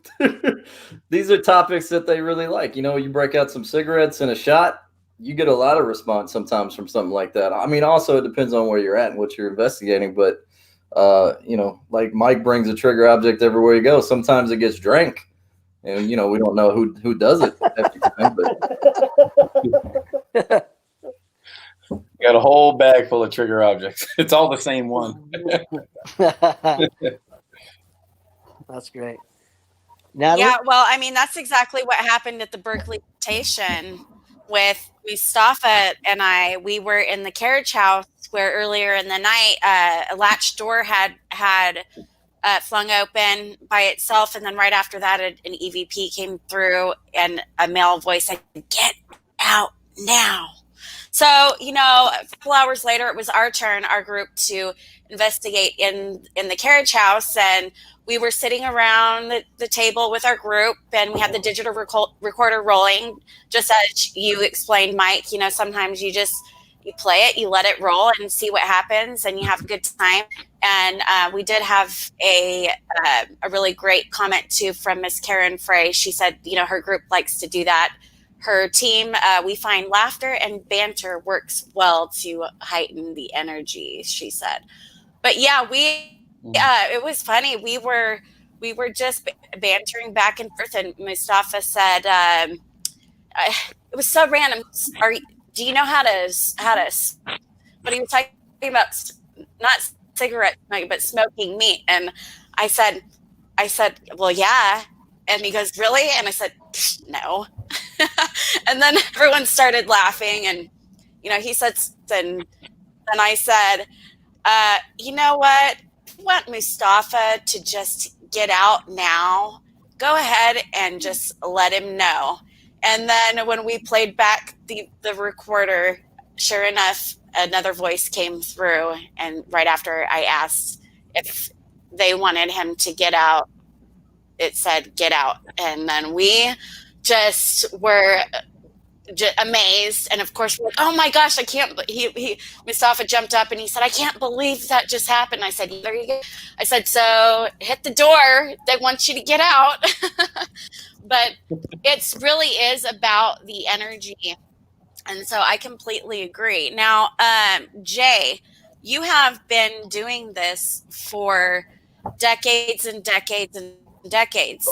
These are topics that they really like. You break out some cigarettes and a shot, you get a lot of response sometimes from something like that. I mean, also it depends on where you're at and what you're investigating, but like Mike brings a trigger object everywhere you go. Sometimes it gets drank, and we don't know who does it every time. But Got a whole bag full of trigger objects. It's all the same one. That's great. Natalie? Yeah, well, I mean, that's exactly what happened at the Berkeley station with Mustafa and I. We were in the carriage house where earlier in the night a latch door had flung open by itself, and then right after that an EVP came through and a male voice said, "Get out now." So, you know, a couple hours later, it was our turn, our group, to investigate in the carriage house, and we were sitting around the table with our group, and we had the digital recorder rolling, just as you explained, Mike. You know, sometimes you play it, you let it roll and see what happens, and you have a good time. And we did have a really great comment, too, from Miss Karen Frey. She said, you know, her group likes to do that. Her team, we find laughter and banter works well to heighten the energy, she said. But yeah, it was funny. We were just bantering back and forth, and Mustafa said, it was so random. Do you know how to? But he was talking about not cigarette smoking, but smoking meat, and I said, well, yeah. And he goes, really? And I said, no. And then everyone started laughing, and you know, he said, and then I said, you know what? I want Mustafa to just get out now. Go ahead and just let him know. And then when we played back the recorder, sure enough, another voice came through, and right after I asked if they wanted him to get out, it said get out. And then we just were amazed, and of course we're like, oh my gosh, I can't. Mustafa jumped up and he said, I can't believe that just happened. I said, there you go. I said, so hit the door, they want you to get out. But it really is about the energy, and so I completely agree. Now, Jay, you have been doing this for decades and decades and decades.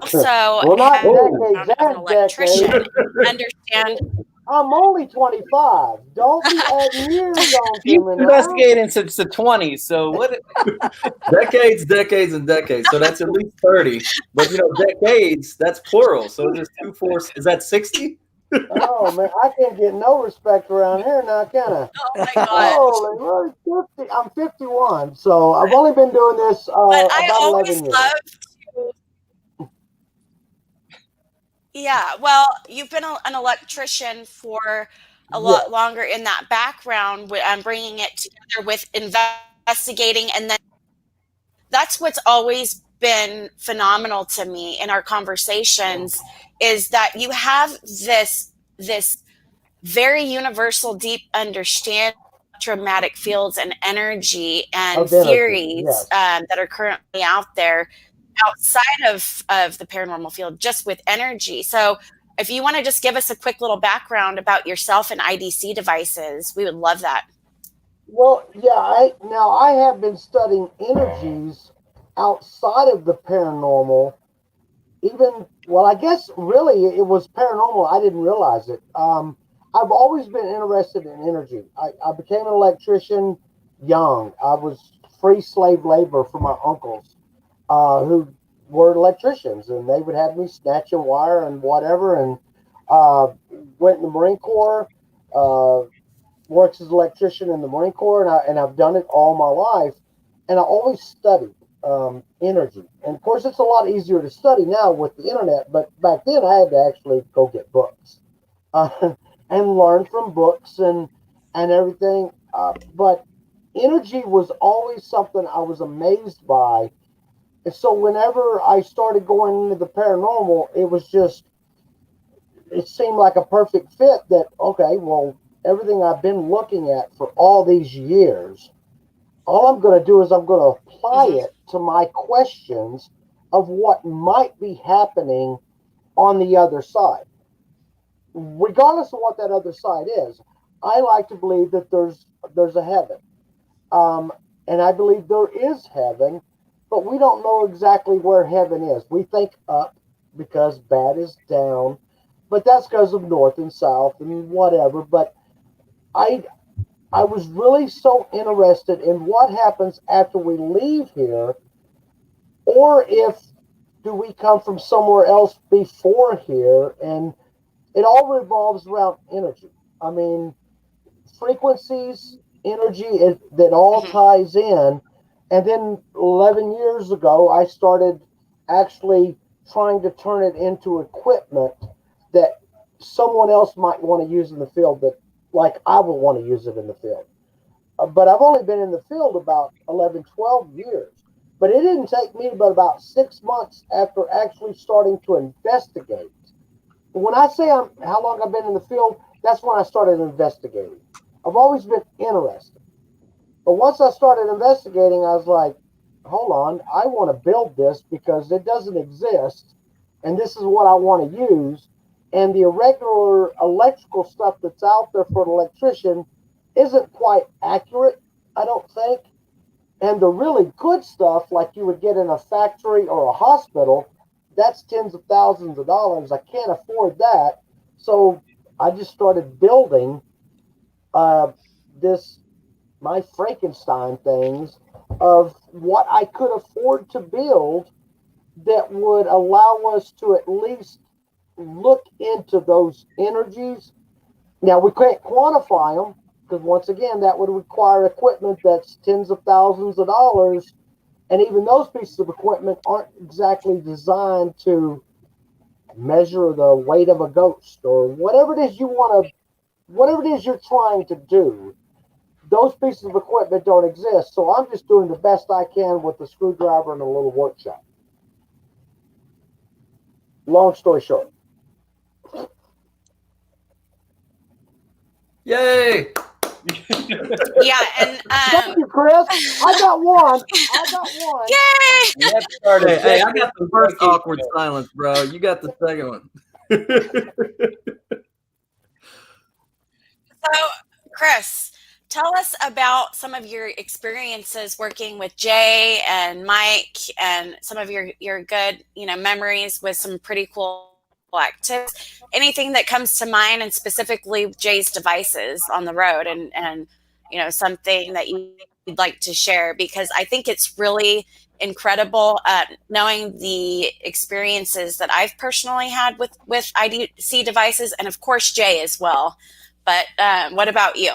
So, well, not decades as an and electrician, decades. understand. I'm only 25. Don't be adding years on to You've me been now. investigating since the 20s. So what? Decades, decades, and decades. So that's at least 30. But you know, decades, that's plural. So just 2, 4, is that 60? Oh man, I can't get no respect around here now, can I? Oh my God. Holy Lord, 50. I'm 51, so I've only been doing this But I about always 11 years. love to. Yeah, well, you've been an electrician for a lot longer in that background, bringing it together with investigating, and then that's what's always been phenomenal to me in our conversations is that you have this very universal, deep understanding of electromagnetic fields and energy and theories that are currently out there outside of the paranormal field, just with energy. So if you want to just give us a quick little background about yourself and IDC devices, we would love that. Well, yeah, I have been studying energies outside of the paranormal. I guess really it was paranormal. I didn't realize it. I've always been interested in energy. I became an electrician young. I was free slave labor for my uncles who were electricians, and they would have me snatching wire and whatever, and went in the Marine Corps, worked as an electrician in the Marine Corps, and I've done it all my life, and I always studied energy. And of course, it's a lot easier to study now with the internet, but back then I had to actually go get books and learn from books and everything. But energy was always something I was amazed by. And so whenever I started going into the paranormal, it seemed like a perfect fit that, okay, well, everything I've been looking at for all these years, all I'm going to do is I'm going to apply it to my questions of what might be happening on the other side. Regardless of what that other side is, I like to believe that there's a heaven. And I believe there is heaven, but we don't know exactly where heaven is. We think up because bad is down, but that's because of north and south and whatever. But I was really so interested in what happens after we leave here, or if do we come from somewhere else before here, and it all revolves around energy. I mean, frequencies, energy, that all ties in. And then 11 years ago, I started actually trying to turn it into equipment that someone else might want to use in the field, that like I would want to use it in the field. But I've only been in the field about 11, 12 years. But it didn't take me but about 6 months after actually starting to investigate. When I say how long I've been in the field, that's when I started investigating. I've always been interested. But once I started investigating, I was like, hold on, I want to build this because it doesn't exist. And this is what I want to use. And the irregular electrical stuff that's out there for an electrician isn't quite accurate, I don't think. And the really good stuff, like you would get in a factory or a hospital, that's tens of thousands of dollars. I can't afford that. So I just started building my Frankenstein things of what I could afford to build that would allow us to at least look into those energies. Now, we can't quantify them because, once again, that would require equipment that's tens of thousands of dollars. And even those pieces of equipment aren't exactly designed to measure the weight of a ghost or whatever it is whatever it is you're trying to do. Those pieces of equipment don't exist. So I'm just doing the best I can with a screwdriver and a little workshop. Long story short. Yay! Yeah, and Thank you, Chris. I got one. yay! Hey, I got the first awkward silence, bro. You got the second one. So, Chris, tell us about some of your experiences working with Jay and Mike, and some of your good, memories with some pretty cool activities. Anything that comes to mind, and specifically Jay's devices on the road, and something that you'd like to share, because I think it's really incredible knowing the experiences that I've personally had with IDC devices, and of course Jay as well. But what about you?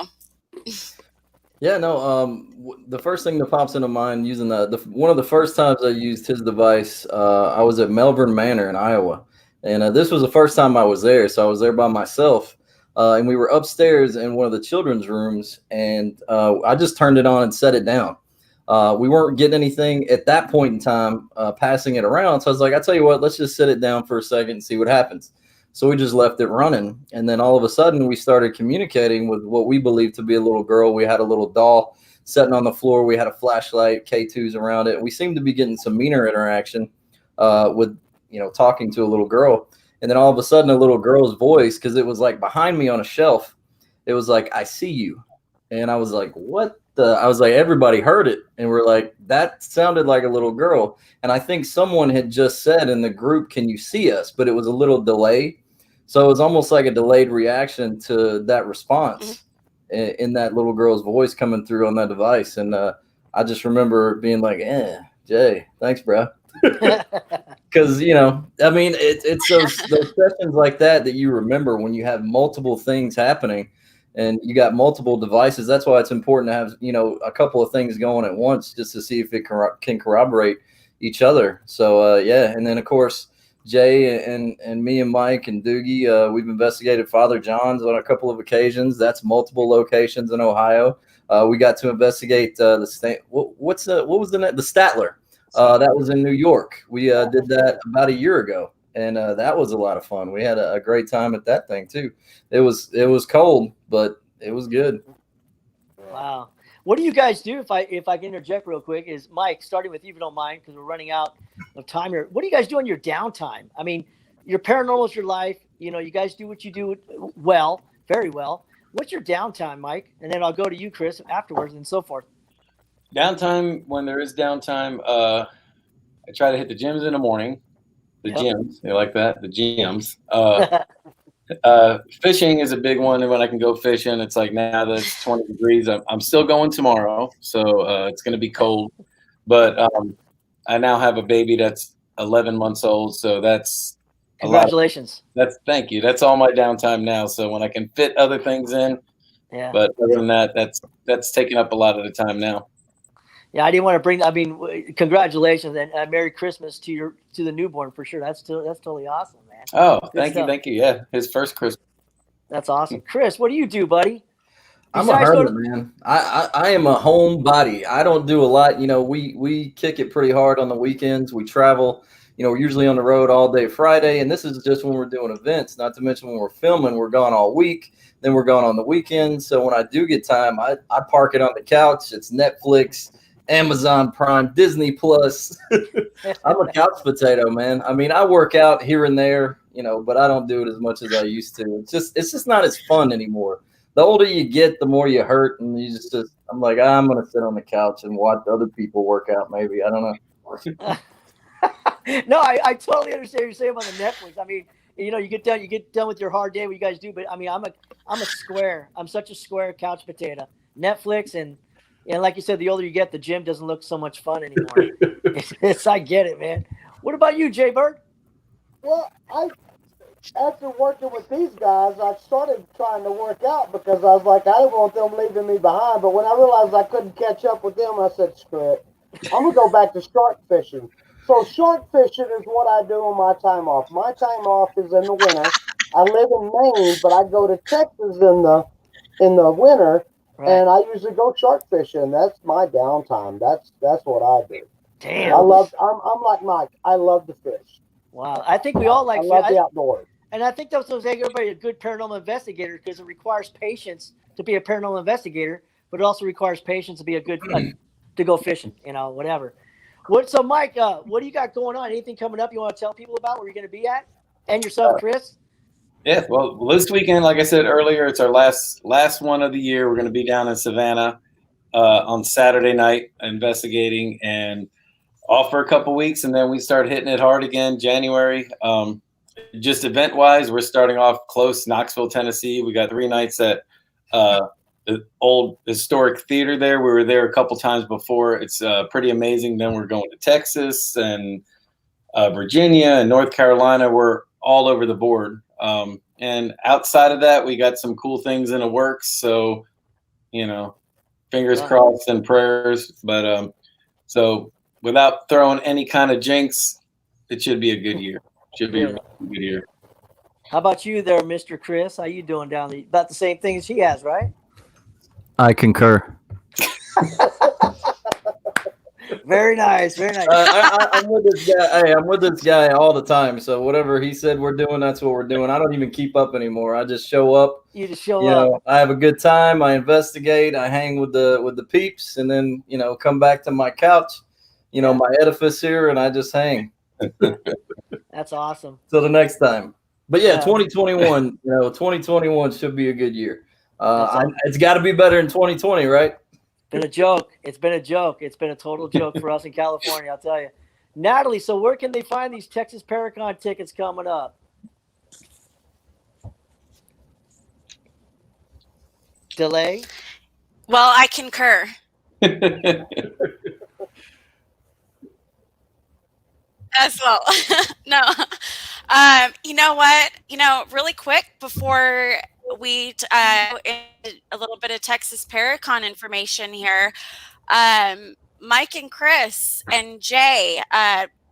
Yeah, no. The first thing that pops into mind using one of the first times I used his device, I was at Melbourne Manor in Iowa, and this was the first time I was there. So I was there by myself, and we were upstairs in one of the children's rooms, and I just turned it on and set it down. We weren't getting anything at that point in time, passing it around. So I was like, I tell you what, let's just set it down for a second and see what happens. So we just left it running. And then all of a sudden we started communicating with what we believed to be a little girl. We had a little doll sitting on the floor. We had a flashlight, K2s around it. We seemed to be getting some meaner interaction with, talking to a little girl. And then all of a sudden a little girl's voice, because it was like behind me on a shelf, it was like, I see you. And I was like, what? I was like, everybody heard it. And we're like, that sounded like a little girl. And I think someone had just said in the group, can you see us? But it was a little delay. So it was almost like a delayed reaction to that response in that little girl's voice coming through on that device. And I just remember being like, Jay, thanks, bro. Because, it's those sessions like that you remember when you have multiple things happening and you got multiple devices. That's why it's important to have, a couple of things going at once just to see if it can corroborate each other. So, and then, of course, Jay and me and Mike and Doogie, we've investigated Father John's on a couple of occasions. That's multiple locations in Ohio. We got to investigate the Statler. That was in New York. We did that about a year ago, and that was a lot of fun. We had a great time at that thing too. It was cold, but it was good. Wow. What do you guys do, if I can interject real quick, is Mike, starting with you if you don't mind, because we're running out of time here. What do you guys do on your downtime? I mean, your paranormal is your life. You guys do what you do well, very well. What's your downtime, Mike? And then I'll go to you, Chris, afterwards and so forth. Downtime, when there is downtime, I try to hit the gyms in the morning. The gyms, they like that, the gyms. Fishing is a big one. And when I can go fishing, it's like now that it's 20 degrees, I'm still going tomorrow. So it's going to be cold. But I now have a baby that's 11 months old. So that's Congratulations. Thank you. That's all my downtime now. So when I can fit other things in, but other than that, that's taking up a lot of the time now. Yeah, I didn't want to bring. I mean, congratulations and Merry Christmas to the newborn for sure. That's totally awesome, man. Oh, Good thank you. Yeah, his first Christmas. That's awesome, Chris. What do you do, buddy? I'm a hermit, man. I am a homebody. I don't do a lot. You know, we kick it pretty hard on the weekends. We travel. You know, we're usually on the road all day Friday, and this is just when we're doing events. Not to mention when we're filming, we're gone all week. Then we're gone on the weekends. So when I do get time, I park it on the couch. It's Netflix, Amazon Prime, Disney Plus. I'm a couch potato, man. I mean, I work out here and there, you know, but I don't do it as much as I used to. It's just not as fun anymore. The older you get, the more you hurt, and you just I'm like, I'm gonna sit on the couch and watch other people work out. Maybe I don't know. No, I totally understand what you're saying about the Netflix. I mean, you know, you get done with your hard day, what you guys do, but I mean, I'm a square. I'm such a square couch potato. Netflix and like you said, the older you get, the gym doesn't look so much fun anymore. I get it, man. What about you, Jay Bird? Well, after working with these guys, I started trying to work out because I was like, I didn't want them leaving me behind. But when I realized I couldn't catch up with them, I said, screw it. I'm going to go back to shark fishing. So shark fishing is what I do on my time off. My time off is in the winter. I live in Maine, but I go to Texas in the winter, and I usually go shark fishing. That's my downtime. That's what I do. Damn. I'm like Mike. I love to fish. Wow. I think we all like I love the outdoors. And I think that's what makes everybody a good paranormal investigator, because it requires patience to be a paranormal investigator, but it also requires patience to be a good to go fishing, you know, whatever. So Mike, what do you got going on? Anything coming up you want to tell people about where you're going to be at? And yourself, Chris? Yeah, well, this weekend, like I said earlier, it's our last one of the year. We're going to be down in Savannah on Saturday night investigating and off for a couple weeks, and then we start hitting it hard again January. Just event-wise, we're starting off close, Knoxville, Tennessee. We got 3 nights at the old historic theater there. We were there a couple times before. It's pretty amazing. Then we're going to Texas and Virginia and North Carolina. We're all over the board. And outside of that, we got some cool things in the works. So, you know, fingers crossed and prayers. But so without throwing any kind of jinx, it should be a good year. Should be a good year. How about you there, Mr. Chris? How you doing down there? About the same thing as he has, right? I concur. Very nice, very nice. I'm with this guy. Hey, I'm with this guy all the time. So whatever he said we're doing, that's what we're doing. I don't even keep up anymore. I just show up. You just show up. Know, I have a good time. I investigate. I hang with the peeps, and then come back to my couch, my edifice here, and I just hang. That's awesome. Till the next time. But yeah, 2021. 2021 should be a good year. It's got to be better than 2020, right? Been a joke. It's been a joke. It's been a total joke for us in California, I'll tell you. Natalie, so where can they find these Texas Paracon tickets coming up? Delay? Well, I concur. As well. No. You know what? Really quick before we in a little bit of Texas Paracon information here. Mike and Chris and Jay,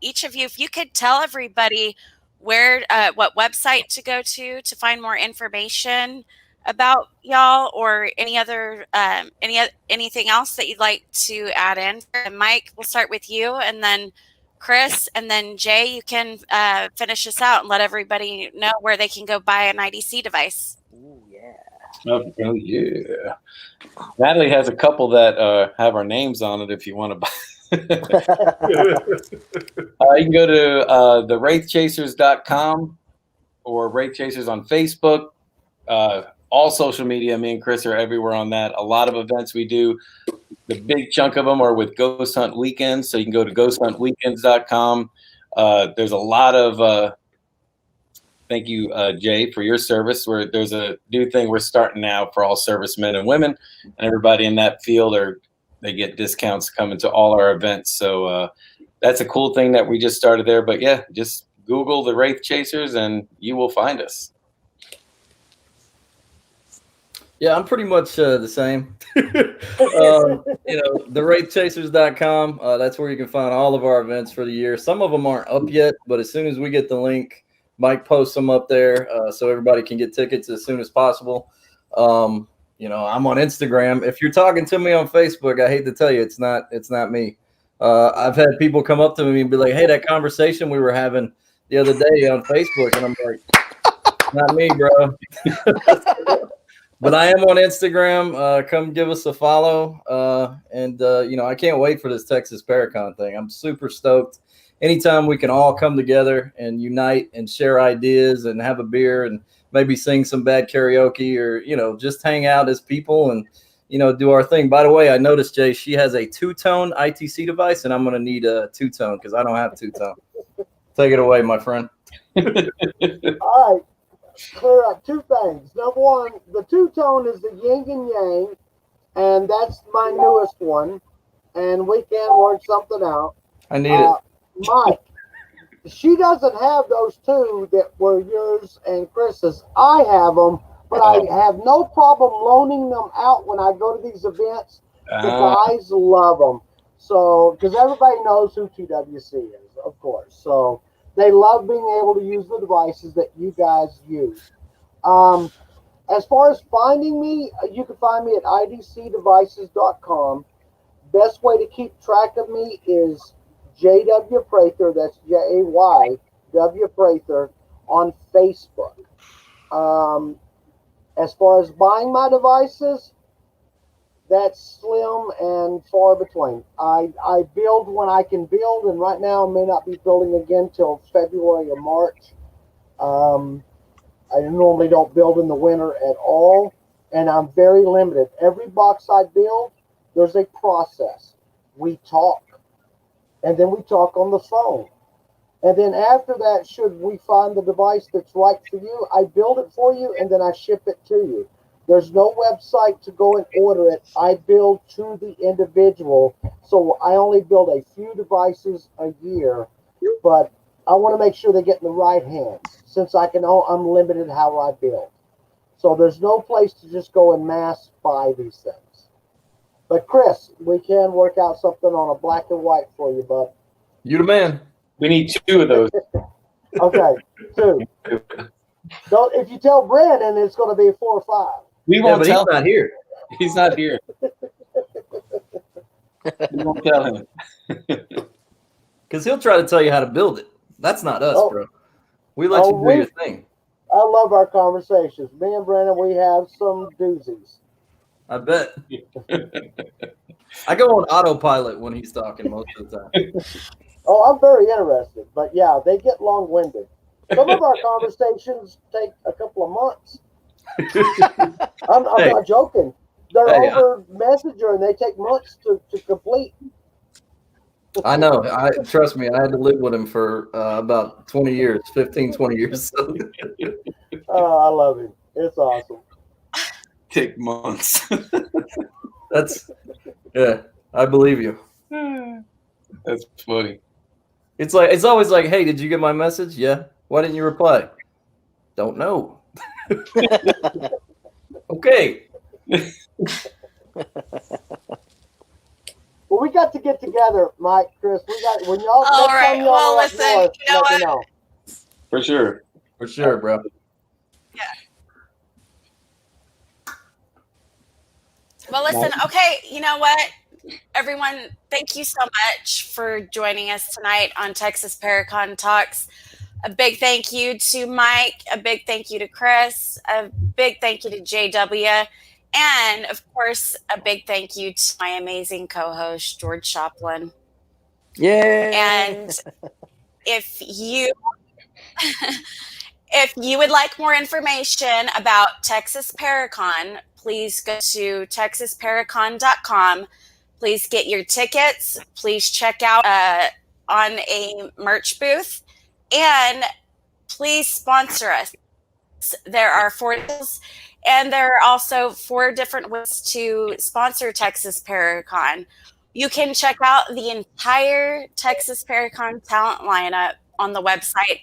each of you, if you could tell everybody where, what website to go to find more information about y'all, or any other, anything else that you'd like to add in. And Mike, we'll start with you, and then Chris, and then Jay, you can finish us out and let everybody know where they can go buy an IDC device. Ooh, yeah. Oh, yeah. Natalie has a couple that have our names on it if you want to buy. You can go to the wraithchasers.com or Wraith Chasers on Facebook. All social media, me and Chris are everywhere on that. A lot of events we do. The big chunk of them are with Ghost Hunt Weekends, so you can go to ghosthuntweekends.com. There's a lot of thank you, Jay, for your service. There's a new thing we're starting now for all servicemen and women, and everybody in that field they get discounts coming to all our events. So that's a cool thing that we just started there. But yeah, just Google the Wraith Chasers and you will find us. Yeah, I'm pretty much the same. The wraithchasers.com. That's where you can find all of our events for the year. Some of them aren't up yet, but as soon as we get the link, Mike posts them up there so everybody can get tickets as soon as possible. I'm on Instagram. If you're talking to me on Facebook, I hate to tell you, it's not me. I've had people come up to me and be like, "Hey, that conversation we were having the other day on Facebook," and I'm like, "Not me, bro." But I am on Instagram. Come give us a follow. I can't wait for this Texas Paracon thing. I'm super stoked. Anytime we can all come together and unite and share ideas and have a beer and maybe sing some bad karaoke or, just hang out as people and, do our thing. By the way, I noticed, Jay, she has a two-tone ITC device, and I'm going to need a two-tone because I don't have two-tone. Take it away, my friend. All right. Clear up two things. Number one, the two-tone is the yin and yang, and that's my newest one, and we can work something out. I need it. Mike, she doesn't have those two that were yours and Chris's. I have them, but I have no problem loaning them out when I go to these events. The guys love them. So, because everybody knows who TWC is, of course. So, they love being able to use the devices that you guys use. As far as finding me, you can find me at idcdevices.com. Best way to keep track of me is JW Prather, that's JAY, Prather, on Facebook. As far as buying my devices, that's slim and far between. I build when I can build, and right now I may not be building again till February or March. I normally don't build in the winter at all, and I'm very limited. Every box I build, there's a process. We talk, and then we talk on the phone. And then after that, should we find the device that's right for you, I build it for you, and then I ship it to you. There's no website to go and order it. I build to the individual. So I only build a few devices a year, but I want to make sure they get in the right hands since I'm limited how I build. So there's no place to just go and mass buy these things. But Chris, we can work out something on a black and white for you, bud. You the man. We need two of those. Okay, two. Don't, if you tell Brandon, it's going to be 4 or 5. We won't tell him. He's not here. He's not here. We won't tell him. Because he'll try to tell you how to build it. That's not us, bro. We let you do your thing. I love our conversations. Me and Brandon, we have some doozies. I bet. I go on autopilot when he's talking most of the time. Oh, I'm very interested. But yeah, they get long-winded. Some of our conversations take a couple of months. I'm not joking. They're over Messenger and they take months to complete. I know. Trust me, I had to live with him for about 20 years, 15, 20 years. So. Oh, I love him. It's awesome. Take months. I believe you. That's funny. It's always like, hey, did you get my message? Yeah. Why didn't you reply? Don't know. Okay. Well, we got to get together, Mike, Chris. We got when y'all. All right. Well, listen. North, you know what? know. For sure. For sure, bro. Yeah. Well, listen. Okay. You know what? Everyone, thank you so much for joining us tonight on Texas Paracon Talks. A big thank you to Mike, a big thank you to Chris, a big thank you to JW, and of course, a big thank you to my amazing co-host, George Schopplein. Yay! And if you would like more information about Texas Paracon, please go to texasparacon.com. Please get your tickets. Please check out on a merch booth. And please sponsor us. There are 4 deals, and there are also 4 different ways to sponsor Texas Paracon. You can check out the entire Texas Paracon talent lineup on the website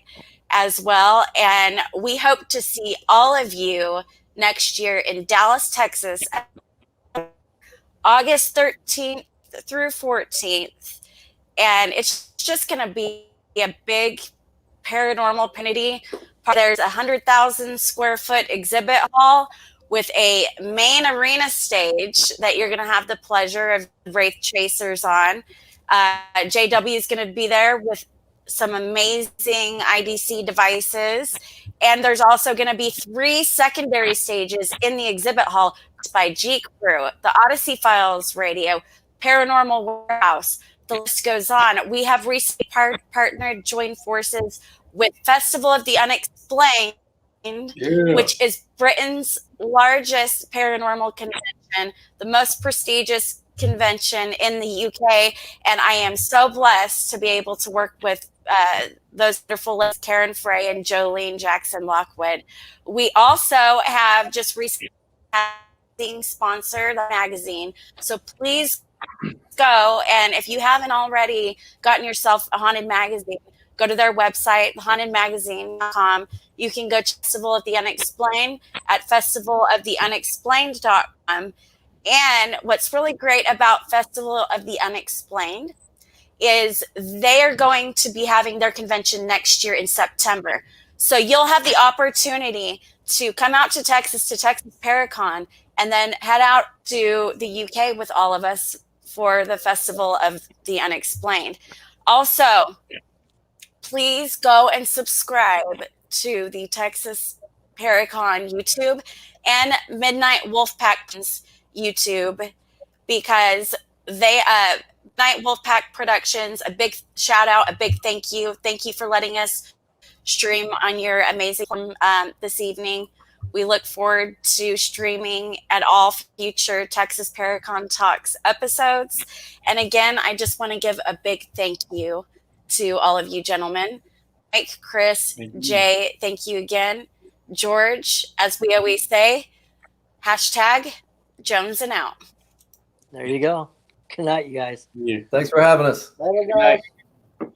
as well. And we hope to see all of you next year in Dallas, Texas, August 13th through 14th. And it's just going to be a big paranormal community. There's a 100,000 square foot exhibit hall with a main arena stage that you're going to have the pleasure of Wraith Chasers on. JW is going to be there with some amazing IDC devices. And there's also going to be 3 secondary stages in the exhibit hall by G Crew, the Odyssey Files Radio, Paranormal Warehouse. The list goes on. We have recently partnered, joined forces with Festival of the Unexplained, which is Britain's largest paranormal convention, the most prestigious convention in the UK. And I am so blessed to be able to work with those wonderful lists, Karen Frey and Jolene Jackson Lockwood. We also have just recently being sponsored the magazine. So please go, and if you haven't already gotten yourself a haunted magazine, go to their website, hauntedmagazine.com. You can go to Festival of the Unexplained at festivaloftheunexplained.com. And what's really great about Festival of the Unexplained is they are going to be having their convention next year in September. So you'll have the opportunity to come out to Texas Paracon, and then head out to the UK with all of us for the Festival of the Unexplained. Also, please go and subscribe to the Texas Paracon YouTube and Midnight Wolfpack's YouTube, because they Night Wolfpack Productions, a big shout out, a big thank you for letting us stream on your amazing this evening. We look forward to streaming at all future Texas Paracon Talks episodes. And again, I just want to give a big thank you to all of you gentlemen. Mike, Chris, Jay, thank you again. George, as we always say, hashtag Jones and out. There you go. Good night, you guys. Thanks for having us. Bye, guys.